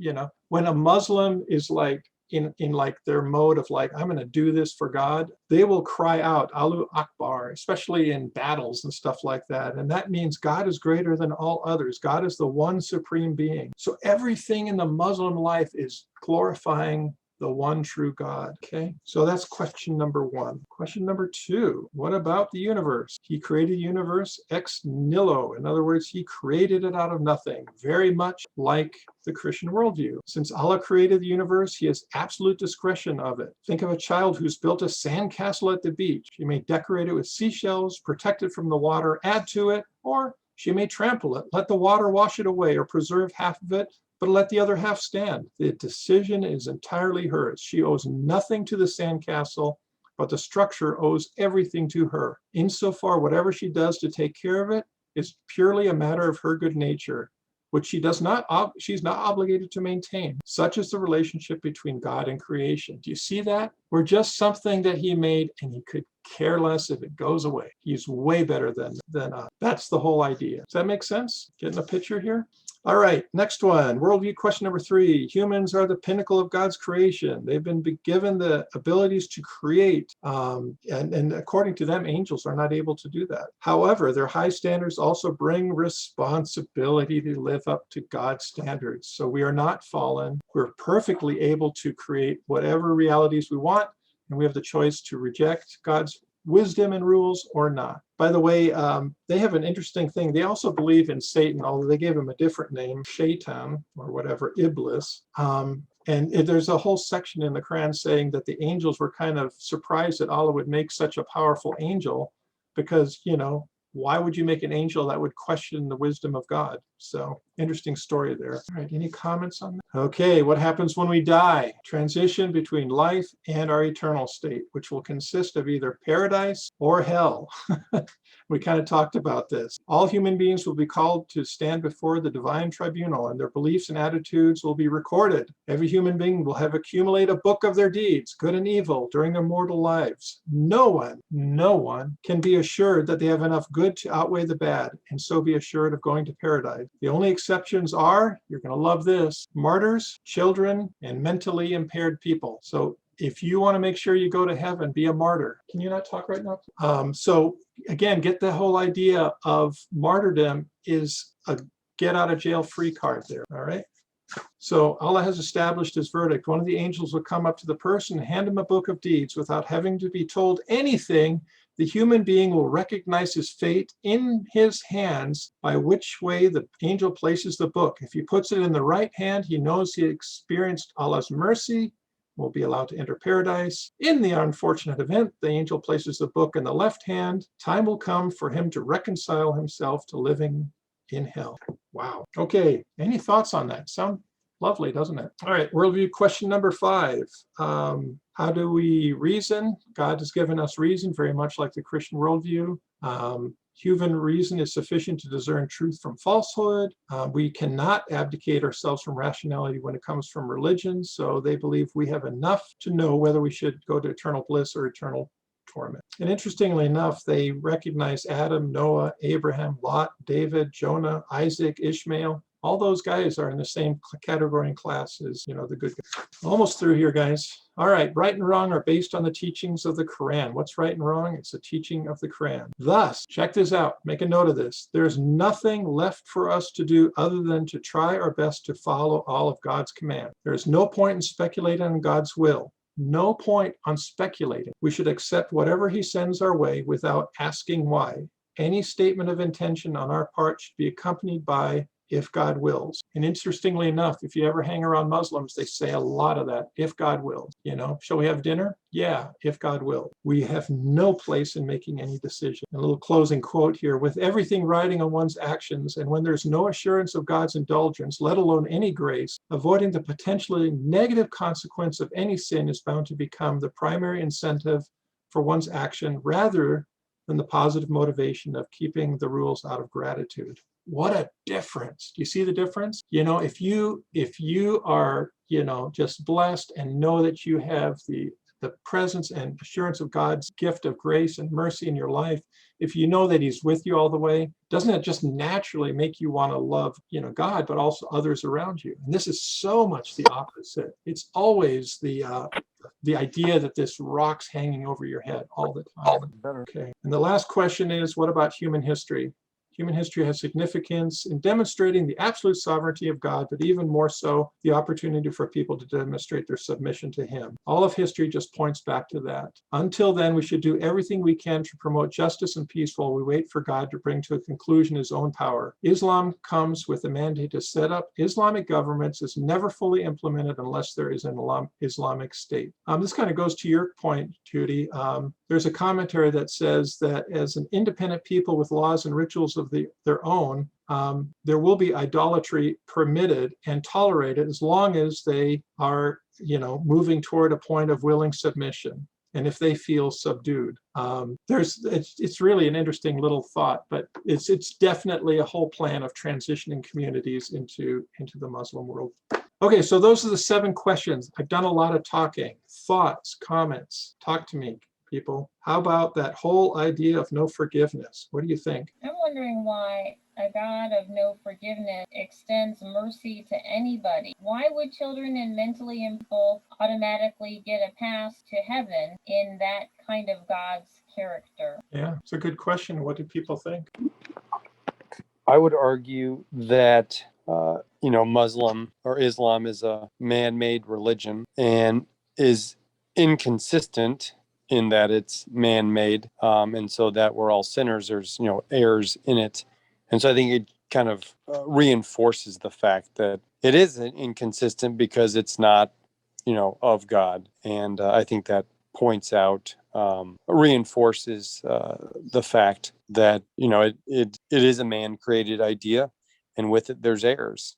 when a Muslim is like in like their mode of like, I'm going to do this for God, they will cry out Allahu Akbar, especially in battles and stuff like that. And that means God is greater than all others. God is the one supreme being. So everything in the Muslim life is glorifying the one true God. Okay, so that's question number 1. Question number 2, what about the universe? He created the universe ex nihilo. In other words, he created it out of nothing, very much like the Christian worldview. Since Allah created the universe, he has absolute discretion of it. Think of a child who's built a sandcastle at the beach. She may decorate it with seashells, protect it from the water, add to it, or she may trample it, let the water wash it away, or preserve half of it, but let the other half stand. The decision is entirely hers. She owes nothing to the sandcastle, but the structure owes everything to her. Insofar, whatever she does to take care of it is purely a matter of her good nature, which she's not obligated to maintain. Such is the relationship between God and creation. Do you see that? We're just something that he made, and he could care less if it goes away. He's way better than us. That's the whole idea. Does that make sense? Getting a picture here? All right, next one. Worldview question number 3. Humans are the pinnacle of God's creation. They've been given the abilities to create, and according to them, angels are not able to do that. However, their high standards also bring responsibility to live up to God's standards. So we are not fallen. We're perfectly able to create whatever realities we want, and we have the choice to reject God's wisdom and rules or not. By the way, they have an interesting thing. They also believe in Satan, although they gave him a different name, Shaitan or whatever, Iblis. And there's a whole section in the Quran saying that the angels were kind of surprised that Allah would make such a powerful angel because, why would you make an angel that would question the wisdom of God? So interesting story there. All right, any comments on that? Okay, what happens when we die? Transition between life and our eternal state, which will consist of either paradise or hell. We kind of talked about this. All human beings will be called to stand before the divine tribunal, and their beliefs and attitudes will be recorded. Every human being will have accumulated a book of their deeds, good and evil, during their mortal lives. No one can be assured that they have enough good to outweigh the bad, and so be assured of going to paradise. The only exceptions are, you're going to love this, martyrs, children, and mentally impaired people. So if you want to make sure you go to heaven, be a martyr. Can you not talk right now? So again, get the whole idea of martyrdom is a get out of jail free card there, all right? So Allah has established his verdict. One of the angels will come up to the person and hand him a book of deeds without having to be told anything. The human being will recognize his fate in his hands by which way the angel places the book. If he puts it in the right hand, he knows he experienced Allah's mercy, will be allowed to enter paradise. In the unfortunate event, the angel places the book in the left hand. Time will come for him to reconcile himself to living in hell. Wow. Okay. Any thoughts on that? Sound lovely, doesn't it? All right. Worldview question number 5. How do we reason? God has given us reason, very much like the Christian worldview. Human reason is sufficient to discern truth from falsehood. We cannot abdicate ourselves from rationality when it comes from religion. So they believe we have enough to know whether we should go to eternal bliss or eternal torment. And interestingly enough, they recognize Adam, Noah, Abraham, Lot, David, Jonah, Isaac, Ishmael. All those guys are in the same category and class as, the good guys. Almost through here, guys. All right, right and wrong are based on the teachings of the Quran. What's right and wrong? It's the teaching of the Quran. Thus, check this out. Make a note of this. There's nothing left for us to do other than to try our best to follow all of God's command. There's no point in speculating on God's will. No point on speculating. We should accept whatever he sends our way without asking why. Any statement of intention on our part should be accompanied by if God wills. And interestingly enough, if you ever hang around Muslims, they say a lot of that, if God wills. Shall we have dinner? Yeah, if God will. We have no place in making any decision. A little closing quote here. With everything riding on one's actions, and when there's no assurance of God's indulgence, let alone any grace, avoiding the potentially negative consequence of any sin is bound to become the primary incentive for one's action rather than the positive motivation of keeping the rules out of gratitude. What a difference. Do you see the difference? If you are, just blessed and know that you have the presence and assurance of God's gift of grace and mercy in your life, if you know that he's with you all the way, doesn't it just naturally make you want to love, God, but also others around you? And this is so much the opposite. It's always the idea that this rock's hanging over your head all the time. Okay. And the last question is, what about human history? Human history has significance in demonstrating the absolute sovereignty of God, but even more so, the opportunity for people to demonstrate their submission to him. All of history just points back to that. Until then, we should do everything we can to promote justice and peace while we wait for God to bring to a conclusion his own power. Islam comes with a mandate to set up Islamic governments, is never fully implemented unless there is an Islamic state. This kind of goes to your point, Judy. There's a commentary that says that as an independent people with laws and rituals of their own, there will be idolatry permitted and tolerated as long as they are, moving toward a point of willing submission. And if they feel subdued, it's really an interesting little thought, but it's definitely a whole plan of transitioning communities into the Muslim world. Okay, so those are the 7 questions. I've done a lot of talking. Thoughts, comments, talk to me, people. How about that whole idea of no forgiveness? What do you think? I'm wondering why a God of no forgiveness extends mercy to anybody. Why would children and mentally ill people automatically get a pass to heaven in that kind of God's character? Yeah, it's a good question. What do people think? I would argue that, Muslim or Islam is a man-made religion and is inconsistent in that it's man-made. And so that we're all sinners, there's, errors in it. And so I think it kind of reinforces the fact that it is inconsistent because it's not, of God. And I think that points out, reinforces the fact that, it is a man-created idea, and with it, there's errors.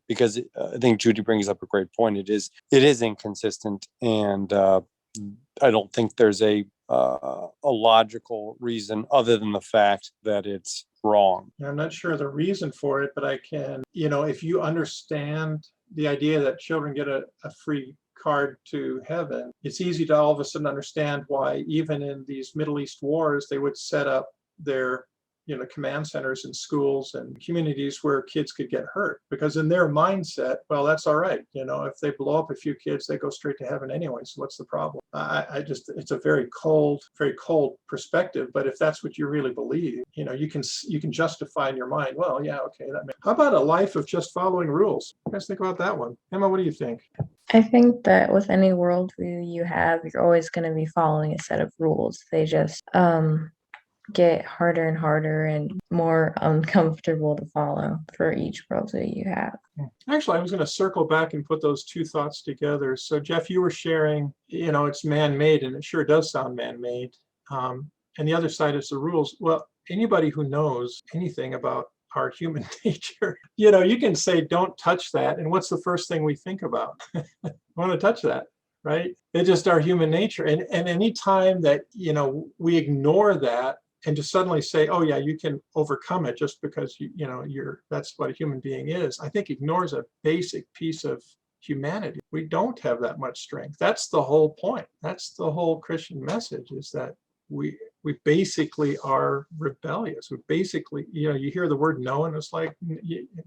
Because I think Judy brings up a great point. It is inconsistent, and I don't think there's a a logical reason other than the fact that it's wrong. I'm not sure the reason for it, but I can, if you understand the idea that children get a free card to heaven, it's easy to all of a sudden understand why even in these Middle East wars, they would set up their command centers in schools and communities where kids could get hurt, because in their mindset, well, that's all right. If they blow up a few kids, they go straight to heaven anyway. So what's the problem? It's a very cold perspective. But if that's what you really believe, you can justify in your mind, well, yeah, okay. How about a life of just following rules? You guys think about that one. Emma, what do you think? I think that with any worldview you have, you're always going to be following a set of rules. They just get harder and harder and more uncomfortable to follow for each worldview you have. Actually, I was going to circle back and put those two thoughts together. So, Jeff, you were sharing, it's man-made, and it sure does sound man-made. And the other side is the rules. Well, anybody who knows anything about our human nature, you can say, don't touch that. And what's the first thing we think about? I want to touch that, right? It's just our human nature. And any time that, we ignore that, and to suddenly say, oh yeah, you can overcome it just because that's what a human being is, I think ignores a basic piece of humanity. We don't have that much strength. That's the whole point. That's the whole Christian message, is that we basically are rebellious. We basically, you hear the word no, and it's like,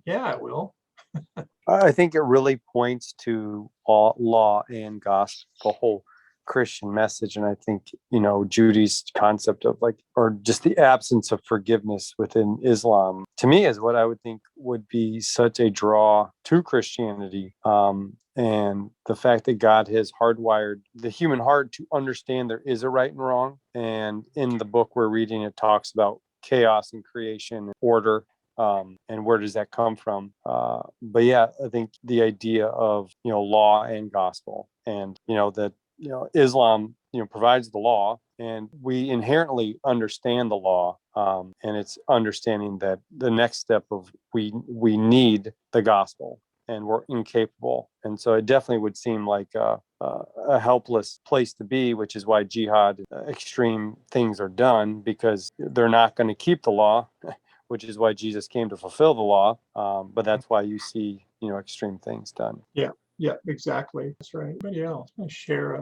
yeah, I will. I think it really points to law and gospel, the whole Christian message. And I think, Judy's concept of or just the absence of forgiveness within Islam, to me, is what I would think would be such a draw to Christianity. And the fact that God has hardwired the human heart to understand there is a right and wrong. And in the book we're reading, it talks about chaos and creation and order. And where does that come from? But yeah, I think the idea of, law and gospel, and, that, Islam, provides the law, and we inherently understand the law. And it's understanding that the next step of we need the gospel, and we're incapable. And so it definitely would seem like a helpless place to be, which is why jihad, extreme things are done, because they're not going to keep the law, which is why Jesus came to fulfill the law. But that's why you see, extreme things done. Yeah, exactly. That's right. Anybody else? I'm going to share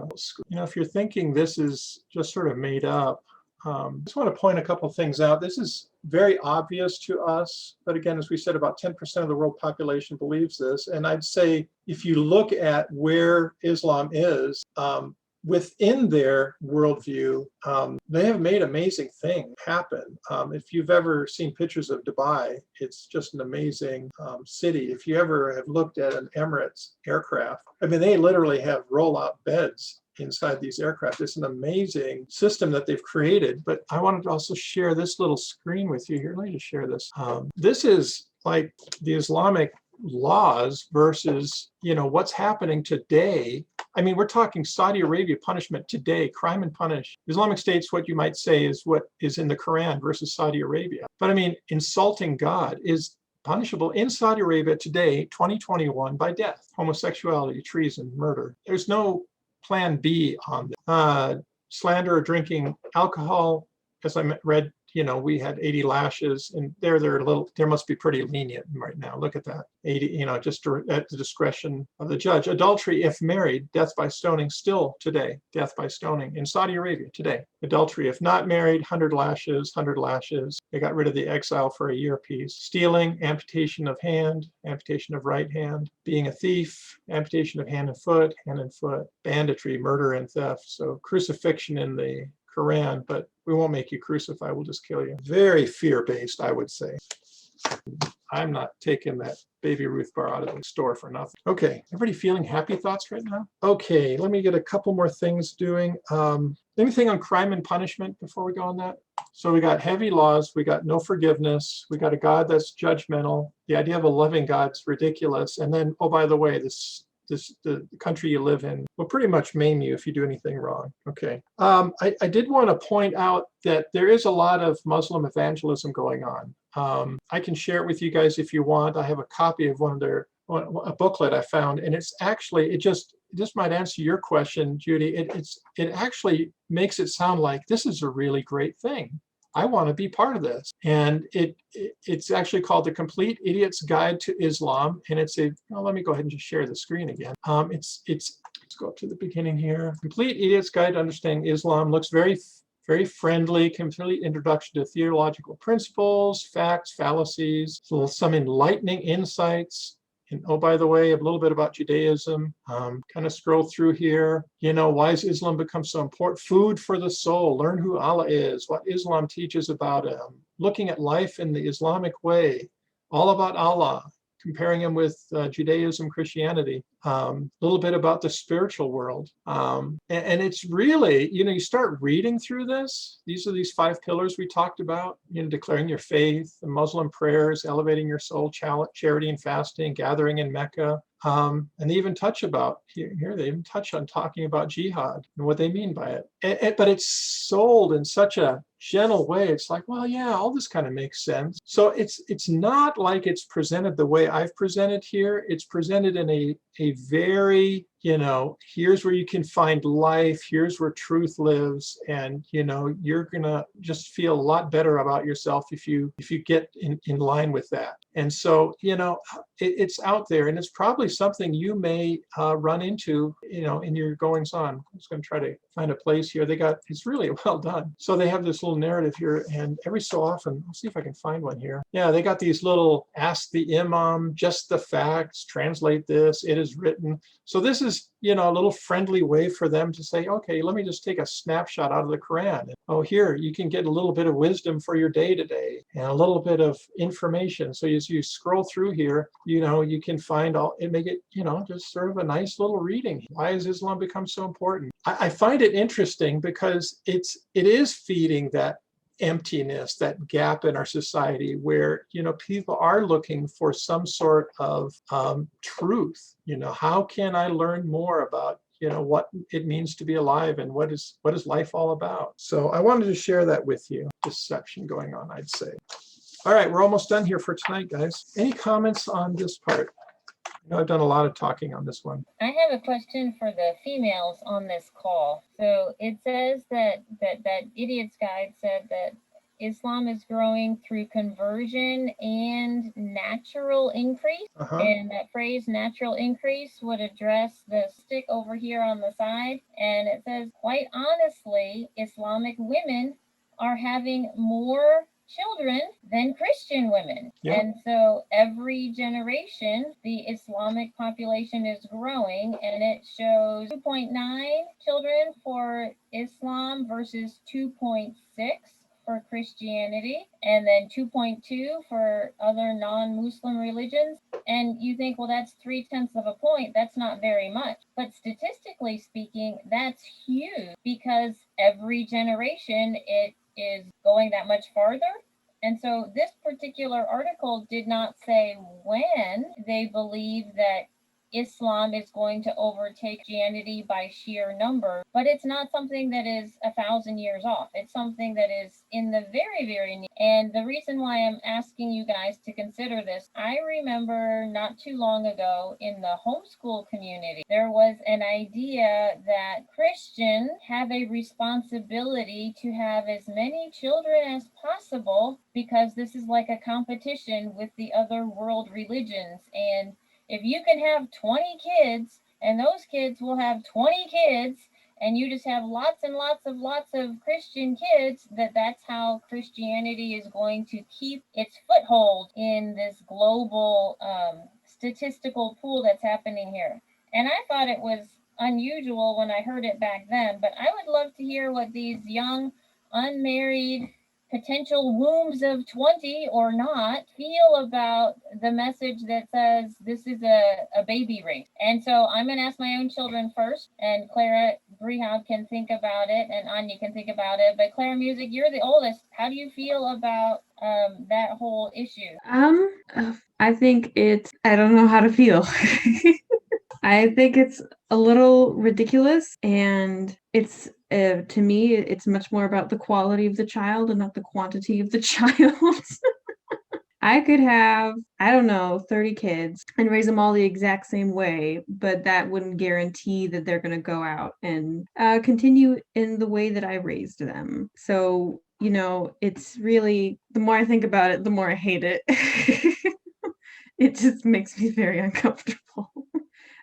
if you're thinking this is just sort of made up, I just want to point a couple of things out. This is very obvious to us, but again, as we said, about 10% of the world population believes this. And I'd say if you look at where Islam is, within their worldview, they have made amazing things happen. If you've ever seen pictures of Dubai, it's just an amazing city. If you ever have looked at an Emirates aircraft, they literally have roll-out beds inside these aircraft. It's an amazing system that they've created. But I wanted to also share this little screen with you here. Let me just share this. This is like the Islamic laws versus, what's happening today. We're talking Saudi Arabia punishment today, crime and punish. Islamic State's what you might say is what is in the Quran versus Saudi Arabia. But insulting God is punishable in Saudi Arabia today, 2021, by death. Homosexuality, treason, murder. There's no plan B on this. Slander or drinking alcohol, as I read, we had 80 lashes, and there must be pretty lenient right now. Look at that. 80, just at the discretion of the judge. Adultery, if married, death by stoning, still today, death by stoning in Saudi Arabia today. Adultery, if not married, 100 lashes. They got rid of the exile for a year piece. Stealing, amputation of hand, amputation of right hand. Being a thief, amputation of hand and foot. Banditry, murder and theft. So crucifixion in the Quran, but we won't make you crucify, we'll just kill you. Very fear-based, I would say. I'm not taking that Baby Ruth bar out of the store for nothing. Okay, everybody feeling happy thoughts right now? Okay, let me get a couple more things doing. Anything on crime and punishment before we go on that? So we got heavy laws, we got no forgiveness, we got a God that's judgmental. The idea of a loving God's ridiculous. And then, oh, by the way, the country you live in will pretty much maim you if you do anything wrong. Okay. I did want to point out that there is a lot of Muslim evangelism going on. I can share it with you guys if you want. I have a copy of a booklet I found, and it's actually, this might answer your question, Judy. It actually makes it sound like this is a really great thing. I want to be part of this. And it's actually called The Complete Idiot's Guide to Islam. And it's let me go ahead and just share the screen again. Let's go up to the beginning here. Complete Idiot's Guide to Understanding Islam looks very friendly, complete introduction to theological principles, facts, fallacies, so some enlightening insights. And oh, by the way, a little bit about Judaism. Kind of scroll through here. Why has Islam become so important? Food for the soul. Learn who Allah is. What Islam teaches about him. Looking at life in the Islamic way. All about Allah. Comparing him with Judaism, Christianity. A little bit about the spiritual world. And it's really, you start reading through this. These are these 5 pillars we talked about. Declaring your faith, the Muslim prayers, elevating your soul, charity and fasting, gathering in Mecca. And they even touch about, here they even touch on talking about jihad and what they mean by it. But it's sold in such a gentle way. It's like, well, yeah, all this kind of makes sense. So it's not like it's presented the way I've presented here. It's presented in a very, here's where you can find life, here's where truth lives, and you're gonna just feel a lot better about yourself if you get in line with that. And so it's out there, and it's probably something you may run into in your goings on. I'm just going to try to find a place here. It's really well done. So they have this little narrative here, and every so often, I'll see if I can find one here. Yeah, they got these little ask the imam, just the facts, translate this, it is written. So this is a little friendly way for them to say, okay, let me just take a snapshot out of the Quran. Oh, here, you can get a little bit of wisdom for your day today and a little bit of information. So as you scroll through here, you can find make it, just sort of a nice little reading. Why has Islam become so important? I find it interesting because it is feeding that emptiness, that gap in our society where people are looking for some sort of truth. How can I learn more about what it means to be alive and what is life all about? So I wanted to share that with you. This section going on, I'd say. All right, we're almost done here for tonight, guys. Any comments on this part? I've done a lot of talking on this one. I have a question for the females on this call. So it says that Idiot's Guide said that Islam is growing through conversion and natural increase. And that phrase natural increase would address the stick over here on the side. And it says, quite honestly, Islamic women are having more children than Christian women. Yeah. And so every generation, the Islamic population is growing, and it shows 2.9 children for Islam versus 2.6 for Christianity, and then 2.2 for other non-Muslim religions. And you think, well, that's 0.3 of a point. That's not very much. But statistically speaking, that's huge because every generation it is going that much farther. And so this particular article did not say when they believe that Islam is going to overtake Christianity by sheer number, but it's not something that is 1,000 years off. It's something that is in the very, very near. And the reason why I'm asking you guys to consider this, I remember not too long ago in the homeschool community, there was an idea that Christians have a responsibility to have as many children as possible because this is like a competition with the other world religions. And if you can have 20 kids and those kids will have 20 kids and you just have lots and lots of Christian kids, that's how Christianity is going to keep its foothold in this global statistical pool that's happening here. And I thought it was unusual when I heard it back then, but I would love to hear what these young, unmarried, potential wombs of 20 or not feel about the message that says this is a baby race. And so I'm going to ask my own children first, and Clara Brehab can think about it, and Anya can think about it. But Clara Music, you're the oldest. How do you feel about that whole issue? I think I don't know how to feel. I think it's a little ridiculous, and it's to me, it's much more about the quality of the child and not the quantity of the child. I could have, I don't know, 30 kids and raise them all the exact same way, but that wouldn't guarantee that they're going to go out and continue in the way that I raised them. So, it's really, the more I think about it, the more I hate it. It just makes me very uncomfortable.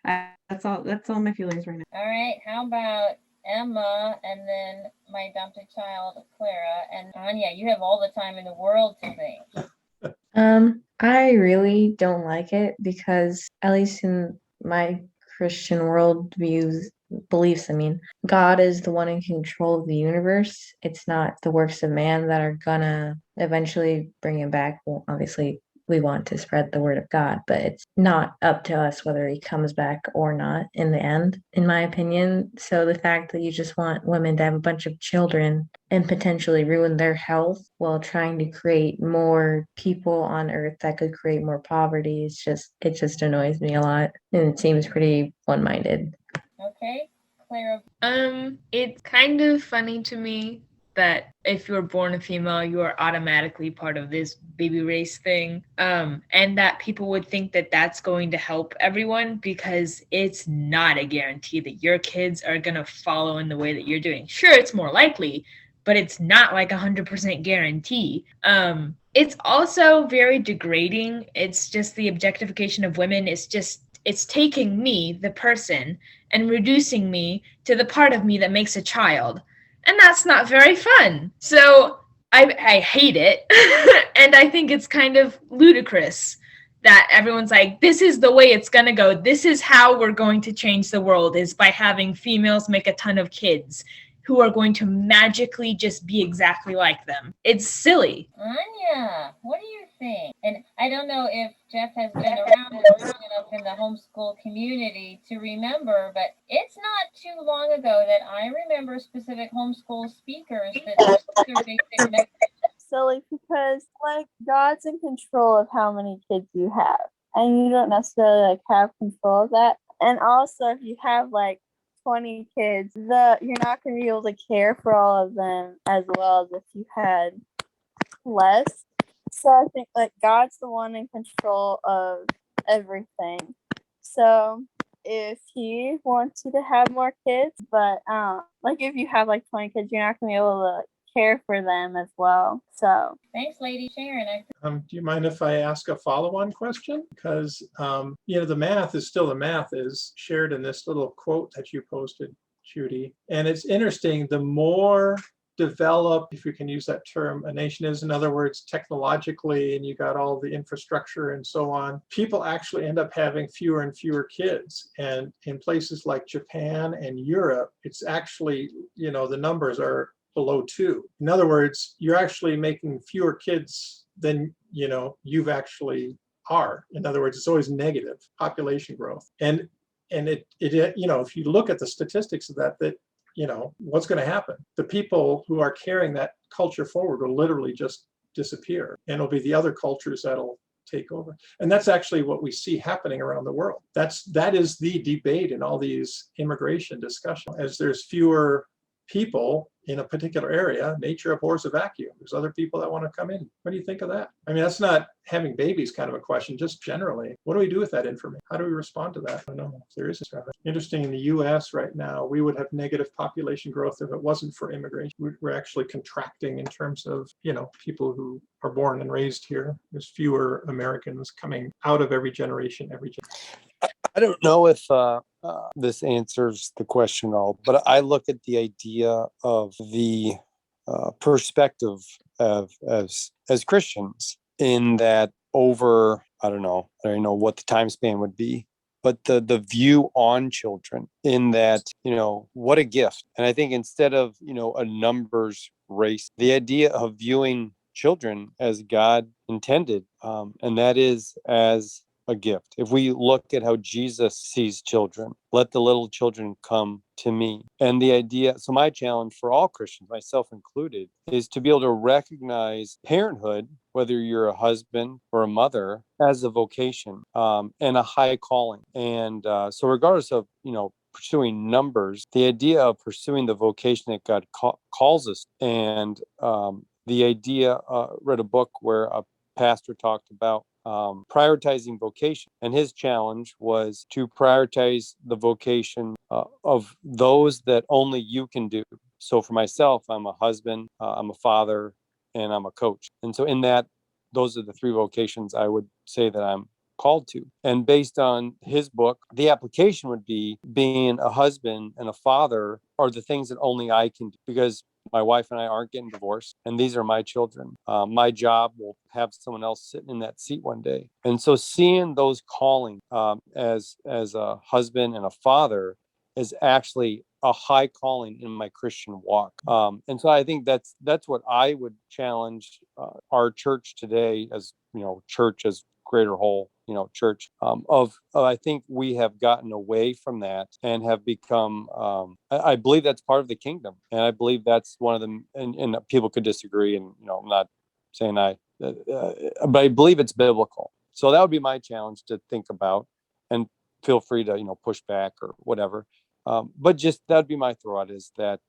That's all my feelings right now. All right, how about Emma and then my adopted child, Clara, and Anya? You have all the time in the world to think. I really don't like it because, at least in my Christian beliefs, God is the one in control of the universe. It's not the works of man that are gonna eventually bring it back. Well, obviously, we want to spread the word of God, but it's not up to us whether he comes back or not in the end, in my opinion. So the fact that you just want women to have a bunch of children and potentially ruin their health while trying to create more people on earth that could create more poverty, it just annoys me a lot. And it seems pretty one-minded. Okay, Clara. It's kind of funny to me that if you're born a female, you are automatically part of this baby race thing. And that people would think that that's going to help everyone, because it's not a guarantee that your kids are going to follow in the way that you're doing. Sure, it's more likely, but it's not like 100% guarantee. It's also very degrading. It's just the objectification of women. It's taking me, the person, and reducing me to the part of me that makes a child. And that's not very fun. So I hate it. And I think it's kind of ludicrous that everyone's like, this is the way it's going to go. This is how we're going to change the world, is by having females make a ton of kids who are going to magically just be exactly like them. It's silly. Anya, what do you think? And I don't know if Jeff has been around long enough in the homeschool community to remember, but it's not too long ago that I remember specific homeschool speakers that their basic message. Silly, because like God's in control of how many kids you have, and you don't necessarily like have control of that. And also, if you have like 20 kids, you're not going to be able to care for all of them as well as if you had less. So I think like God's the one in control of everything. So if he wants you to have more kids, but like if you have like 20 kids, you're not going to be able to care for them as well. So Thanks, Lady Sharon. Do you mind if I ask a follow-on question? Because, the math is still the math, is shared in this little quote that you posted, Judy. And it's interesting, the more developed, if you can use that term, a nation is, in other words, technologically, and you got all the infrastructure and so on, people actually end up having fewer and fewer kids. And in places like Japan and Europe, it's actually, the numbers are below 2. In other words, you're actually making fewer kids than you've actually are. In other words, it's always negative population growth. And it if you look at the statistics of that what's going to happen? The people who are carrying that culture forward will literally just disappear, and it'll be the other cultures that'll take over. And that's actually what we see happening around the world. That is the debate in all these immigration discussions. As there's fewer people in a particular area, nature abhors a vacuum. There's other people that want to come in. What do you think of that? I mean, that's not having babies kind of a question, just generally. What do we do with that information? How do we respond to that? I don't know if there is a strategy. Interesting, in the US right now, we would have negative population growth if it wasn't for immigration. We're actually contracting in terms of, people who are born and raised here. There's fewer Americans coming out of every generation. I don't know if this answers the question at all, but I look at the idea of the perspective of as Christians, in that over, I don't know what the time span would be, but the view on children, in that, what a gift. And I think instead of, a numbers race, the idea of viewing children as God intended, and that is as a gift. If we look at how Jesus sees children, let the little children come to me. And the idea, so my challenge for all Christians, myself included, is to be able to recognize parenthood, whether you're a husband or a mother, as a vocation, and a high calling. And so regardless of, pursuing numbers, the idea of pursuing the vocation that God calls us, and the idea, read a book where a pastor talked about prioritizing vocation, and his challenge was to prioritize the vocation of those that only you can do. So for myself, I'm a husband, I'm a father, and I'm a coach. And so in that, those are the three vocations I would say that I'm called to. And based on his book, the application would be being a husband and a father are the things that only I can do, because my wife and I aren't getting divorced, and these are my children. My job will have someone else sitting in that seat one day. And so seeing those calling as a husband and a father is actually a high calling in my Christian walk. And so I think that's what I would challenge our church today, as church as greater whole, church, I think we have gotten away from that and have become, I believe that's part of the kingdom. And I believe that's one of them, and people could disagree, and, I'm not saying but I believe it's biblical. So that would be my challenge to think about, and feel free to, push back or whatever. But just that'd be my thought, is that,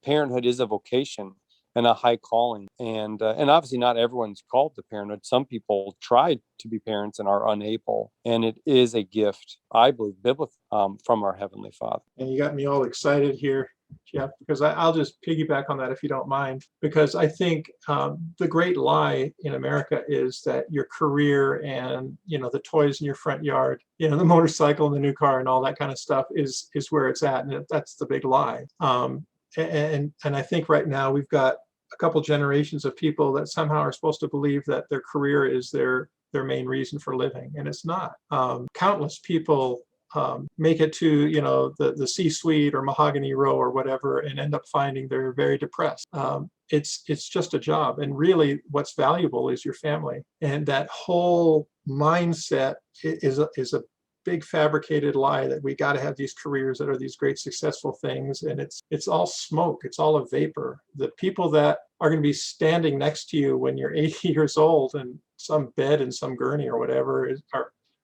parenthood is a vocation and a high calling. And obviously not everyone's called to parenthood. Some people try to be parents and are unable. And it is a gift, I believe, biblically, from our Heavenly Father. And you got me all excited here, Jeff, because I'll just piggyback on that if you don't mind, because I think the great lie in America is that your career and, the toys in your front yard, the motorcycle and the new car and all that kind of stuff is where it's at. And that's the big lie. And I think right now we've got a couple generations of people that somehow are supposed to believe that their career is their main reason for living, and it's not. Countless people make it to the C-suite or mahogany row or whatever, and end up finding they're very depressed. It's just a job, and really what's valuable is your family. And that whole mindset is a big fabricated lie that we got to have these careers that are these great successful things, and it's all smoke. It's all a vapor. The people that are going to be standing next to you when you're 80 years old in some bed in some gurney or whatever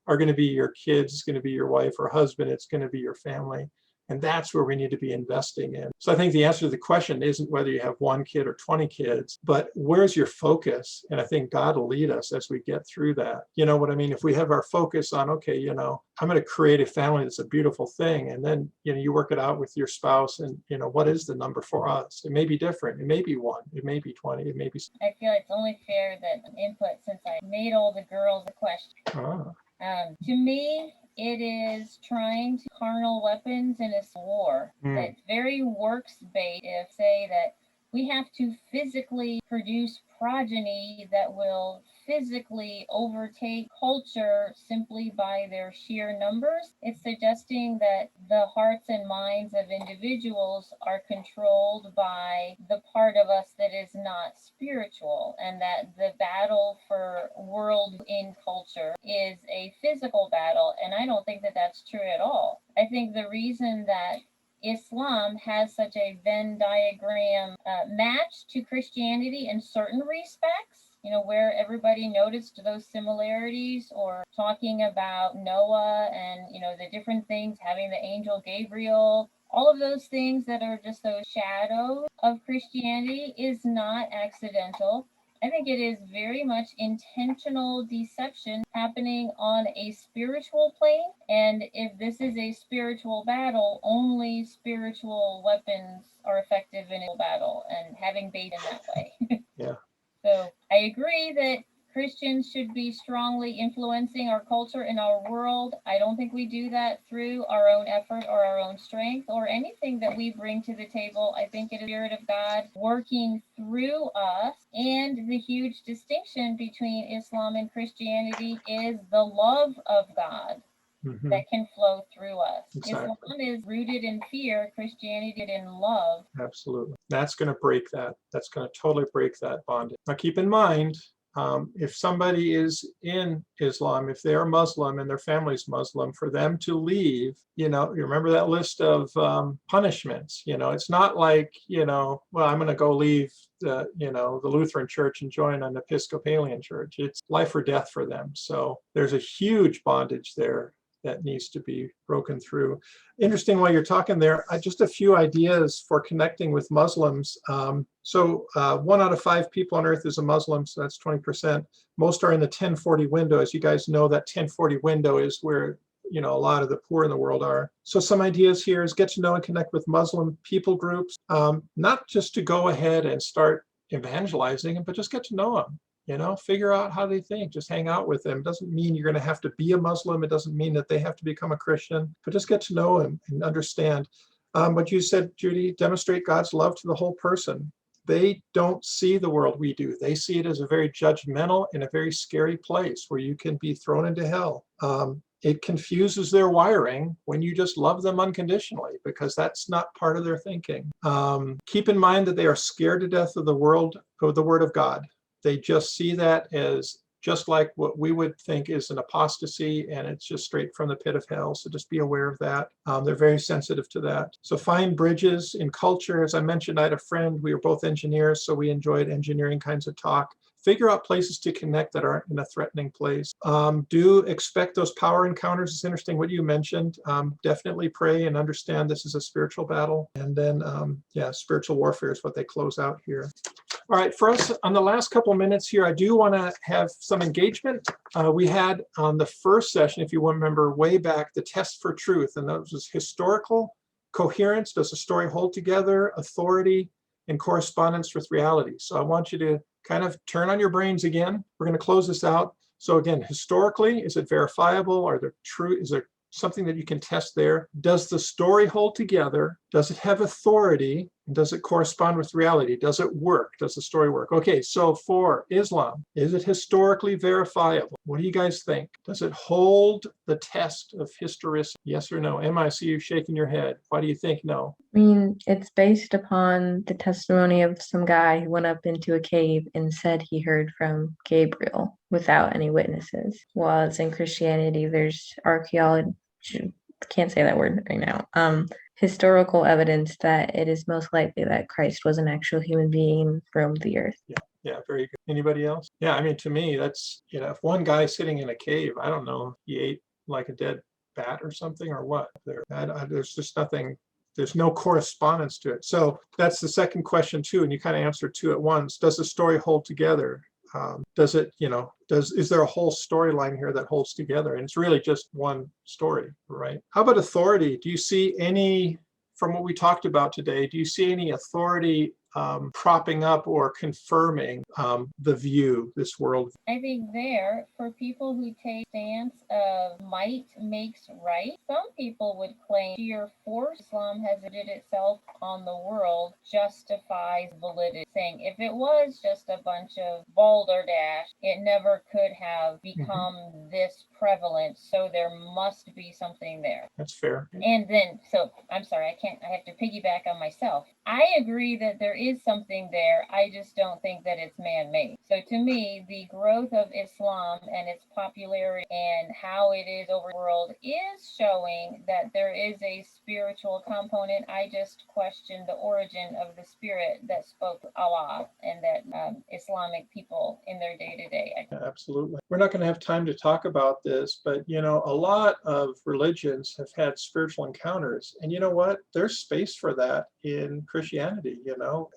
are going to be your kids. It's going to be your wife or husband. It's going to be your family. And that's where we need to be investing in. So I think the answer to the question isn't whether you have one kid or 20 kids, but where's your focus? And I think God will lead us as we get through that. You know what I mean? If we have our focus on, okay, I'm going to create a family that's a beautiful thing. And then, you work it out with your spouse, and, what is the number for us? It may be different. It may be 1, it may be 20, it may be. I feel it's only fair that input, since I made all the girls a question. To me, it is trying to carnal weapons in a war that's very works-based. If say that we have to physically produce progeny that will physically overtake culture simply by their sheer numbers, it's suggesting that the hearts and minds of individuals are controlled by the part of us that is not spiritual, and that the battle for world in culture is a physical battle. And I don't think that that's true at all. I think the reason that Islam has such a Venn diagram match to Christianity in certain respects, where everybody noticed those similarities, or talking about Noah and, the different things, having the angel Gabriel, all of those things that are just those shadows of Christianity, is not accidental. I think it is very much intentional deception happening on a spiritual plane. And if this is a spiritual battle, only spiritual weapons are effective in a battle, and having bait in that way. Yeah. So I agree that Christians should be strongly influencing our culture and our world. I don't think we do that through our own effort or our own strength or anything that we bring to the table. I think it is the Spirit of God working through us. And the huge distinction between Islam and Christianity is the love of God that can flow through us. Exactly. Islam is rooted in fear, Christianity in love. Absolutely. That's going to break that. That's going to totally break that bondage. Now, keep in mind, if somebody is in Islam, if they are Muslim and their family's Muslim, for them to leave, you remember that list of punishments. It's not like, well, I'm going to go leave the Lutheran church and join an Episcopalian church. It's life or death for them. So there's a huge bondage there that needs to be broken through. Interesting, while you're talking there, just a few ideas for connecting with Muslims. 1 out of 5 people on earth is a Muslim, so that's 20%. Most are in the 1040 window. As you guys know, that 1040 window is where a lot of the poor in the world are. So some ideas here is get to know and connect with Muslim people groups, not just to go ahead and start evangelizing them, but just get to know them. Figure out how they think, just hang out with them. It doesn't mean you're going to have to be a Muslim. It doesn't mean that they have to become a Christian, but just get to know them and understand. What you said, Judy, demonstrate God's love to the whole person. They don't see the world we do. They see it as a very judgmental and a very scary place where you can be thrown into hell. It confuses their wiring when you just love them unconditionally, because that's not part of their thinking. Keep in mind that they are scared to death of the Word of God. They just see that as just like what we would think is an apostasy, and it's just straight from the pit of hell. So just be aware of that. They're very sensitive to that. So find bridges in culture. As I mentioned, I had a friend, we were both engineers, so we enjoyed engineering kinds of talk. Figure out places to connect that aren't in a threatening place. Do expect those power encounters. It's interesting what you mentioned. Definitely pray and understand this is a spiritual battle. And then, spiritual warfare is what they close out here. All right, for us on the last couple of minutes here, I do want to have some engagement. We had on the first session, if you remember way back, the test for truth, and that was historical coherence. Does the story hold together? Authority and correspondence with reality. So I want you to kind of turn on your brains again. We're going to close this out. So again, historically, is it verifiable? Is there something that you can test there? Does the story hold together? Does it have authority? And does it correspond with reality? Does it work? Does the story work? Okay, so for Islam, is it historically verifiable? What do you guys think? Does it hold the test of historicity? Yes or no? Emma, I see you shaking your head. Why do you think no? I mean, it's based upon the testimony of some guy who went up into a cave and said he heard from Gabriel without any witnesses. While it's in Christianity, there's archaeology, can't say that word right now, historical evidence that it is most likely that Christ was an actual human being and roamed the earth. Yeah, very good. Anybody else? Yeah, I mean, to me, that's, if one guy sitting in a cave, I don't know, he ate like a dead bat or something or what. There's just nothing, there's no correspondence to it. So that's the second question too, and you kind of answered two at once. Does the story hold together? Does it, is there a whole storyline here that holds together? And it's really just one story, right? How about authority? Do you see any, from what we talked about today, do you see any authority propping up or confirming the view, this world? I think for people who take stance of might makes right, some people would claim sheer force Islam has edited itself on the world justifies validity, saying if it was just a bunch of balderdash, it never could have become this prevalent, so there must be something there. That's fair. And then, so I'm sorry, I have to piggyback on myself. I agree that there is something there. I just don't think that it's man-made. So to me, the growth of Islam and its popularity and how it is over the world is showing that there is a spiritual component. I just question the origin of the spirit that spoke Allah and that Islamic people in their day-to-day. Yeah, absolutely. We're not going to have time to talk about this, but a lot of religions have had spiritual encounters, and you know what? There's space for that in Christianity.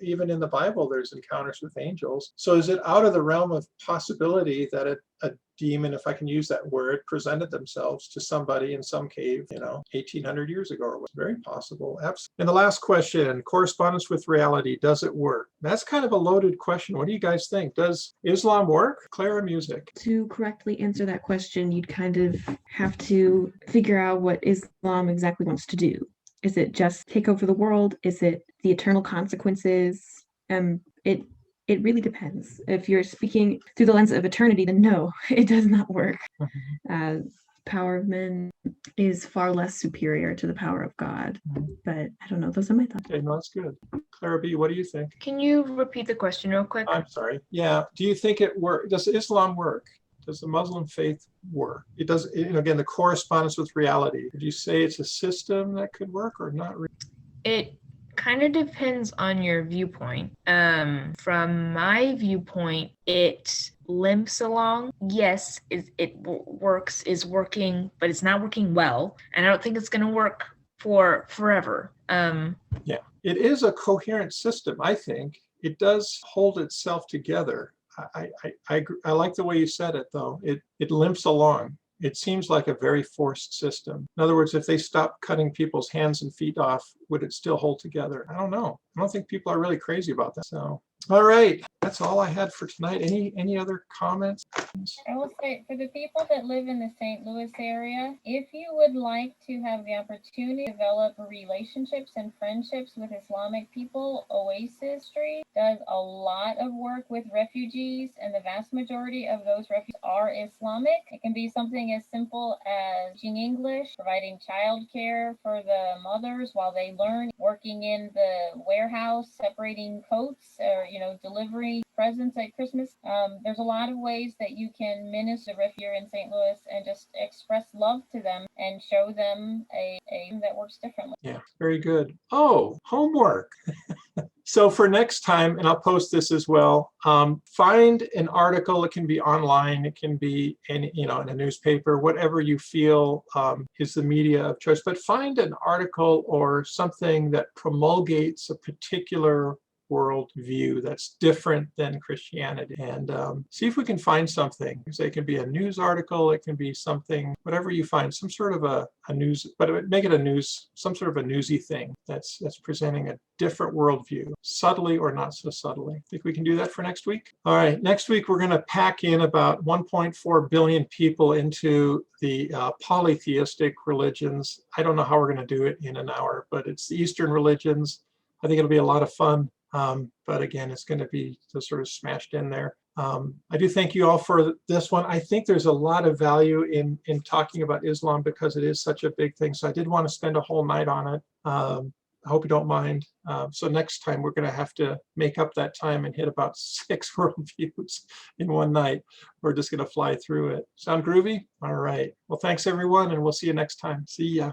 Even in the Bible, there's encounters with angels. So is it out of the realm of possibility that a demon, if I can use that word, presented themselves to somebody in some cave, 1800 years ago? Or was very possible. Absolutely. And the last question, correspondence with reality, does it work? That's kind of a loaded question. What do you guys think? Does Islam work? Clara, music. To correctly answer that question, you'd kind of have to figure out what Islam exactly wants to do. Is it just take over the world? Is it the eternal consequences? It really depends. If you're speaking through the lens of eternity, then no, it does not work. Power of men is far less superior to the power of God. But I don't know. Those are my thoughts. Okay, no, that's good. Clara B., what do you think? Can you repeat the question real quick? I'm sorry. Yeah. Do you think it works? Does Islam work? Does the Muslim faith work? It does. Again, the correspondence with reality. Would you say it's a system that could work or not really? It kind of depends on your viewpoint. From my viewpoint, it limps along. Yes, is working, but it's not working well, and I don't think it's going to work for forever. Yeah, it is a coherent system. I think it does hold itself together. I like the way you said it, though. It limps along. It seems like a very forced system. In other words, if they stopped cutting people's hands and feet off, would it still hold together? I don't know. I don't think people are really crazy about that. So, all right, that's all I had for tonight. Any other comments? I will say, for the people that live in the St. Louis area, if you would like to have the opportunity to develop relationships and friendships with Islamic people, Oasis Street does a lot of work with refugees, and the vast majority of those refugees are Islamic. It can be something as simple as teaching English, providing childcare for the mothers while they learn, working in the warehouse, separating coats, or delivering presents at Christmas. There's a lot of ways that you can minister if you're in St. Louis and just express love to them and show them a that works differently. Yeah, very good. Oh, homework. So for next time, and I'll post this as well, find an article. It can be online, it can be in a newspaper, whatever you feel is the media of choice, but find an article or something that promulgates a particular worldview that's different than Christianity, and see if we can find something. So it can be a news article, it can be something, whatever you find, some sort of a news, but make it some sort of a newsy thing that's presenting a different worldview, subtly or not so subtly. Think we can do that for next week? All right, next week we're going to pack in about 1.4 billion people into the polytheistic religions. I don't know how we're going to do it in an hour, but it's the Eastern religions. I think it'll be a lot of fun. But again, it's going to be just sort of smashed in there. I do thank you all for this one. I think there's a lot of value in talking about Islam because it is such a big thing. So I did want to spend a whole night on it. I hope you don't mind. So next time we're going to have to make up that time and hit about 6 worldviews in one night. We're just going to fly through it. Sound groovy? All right. Well, thanks everyone, and we'll see you next time. See ya.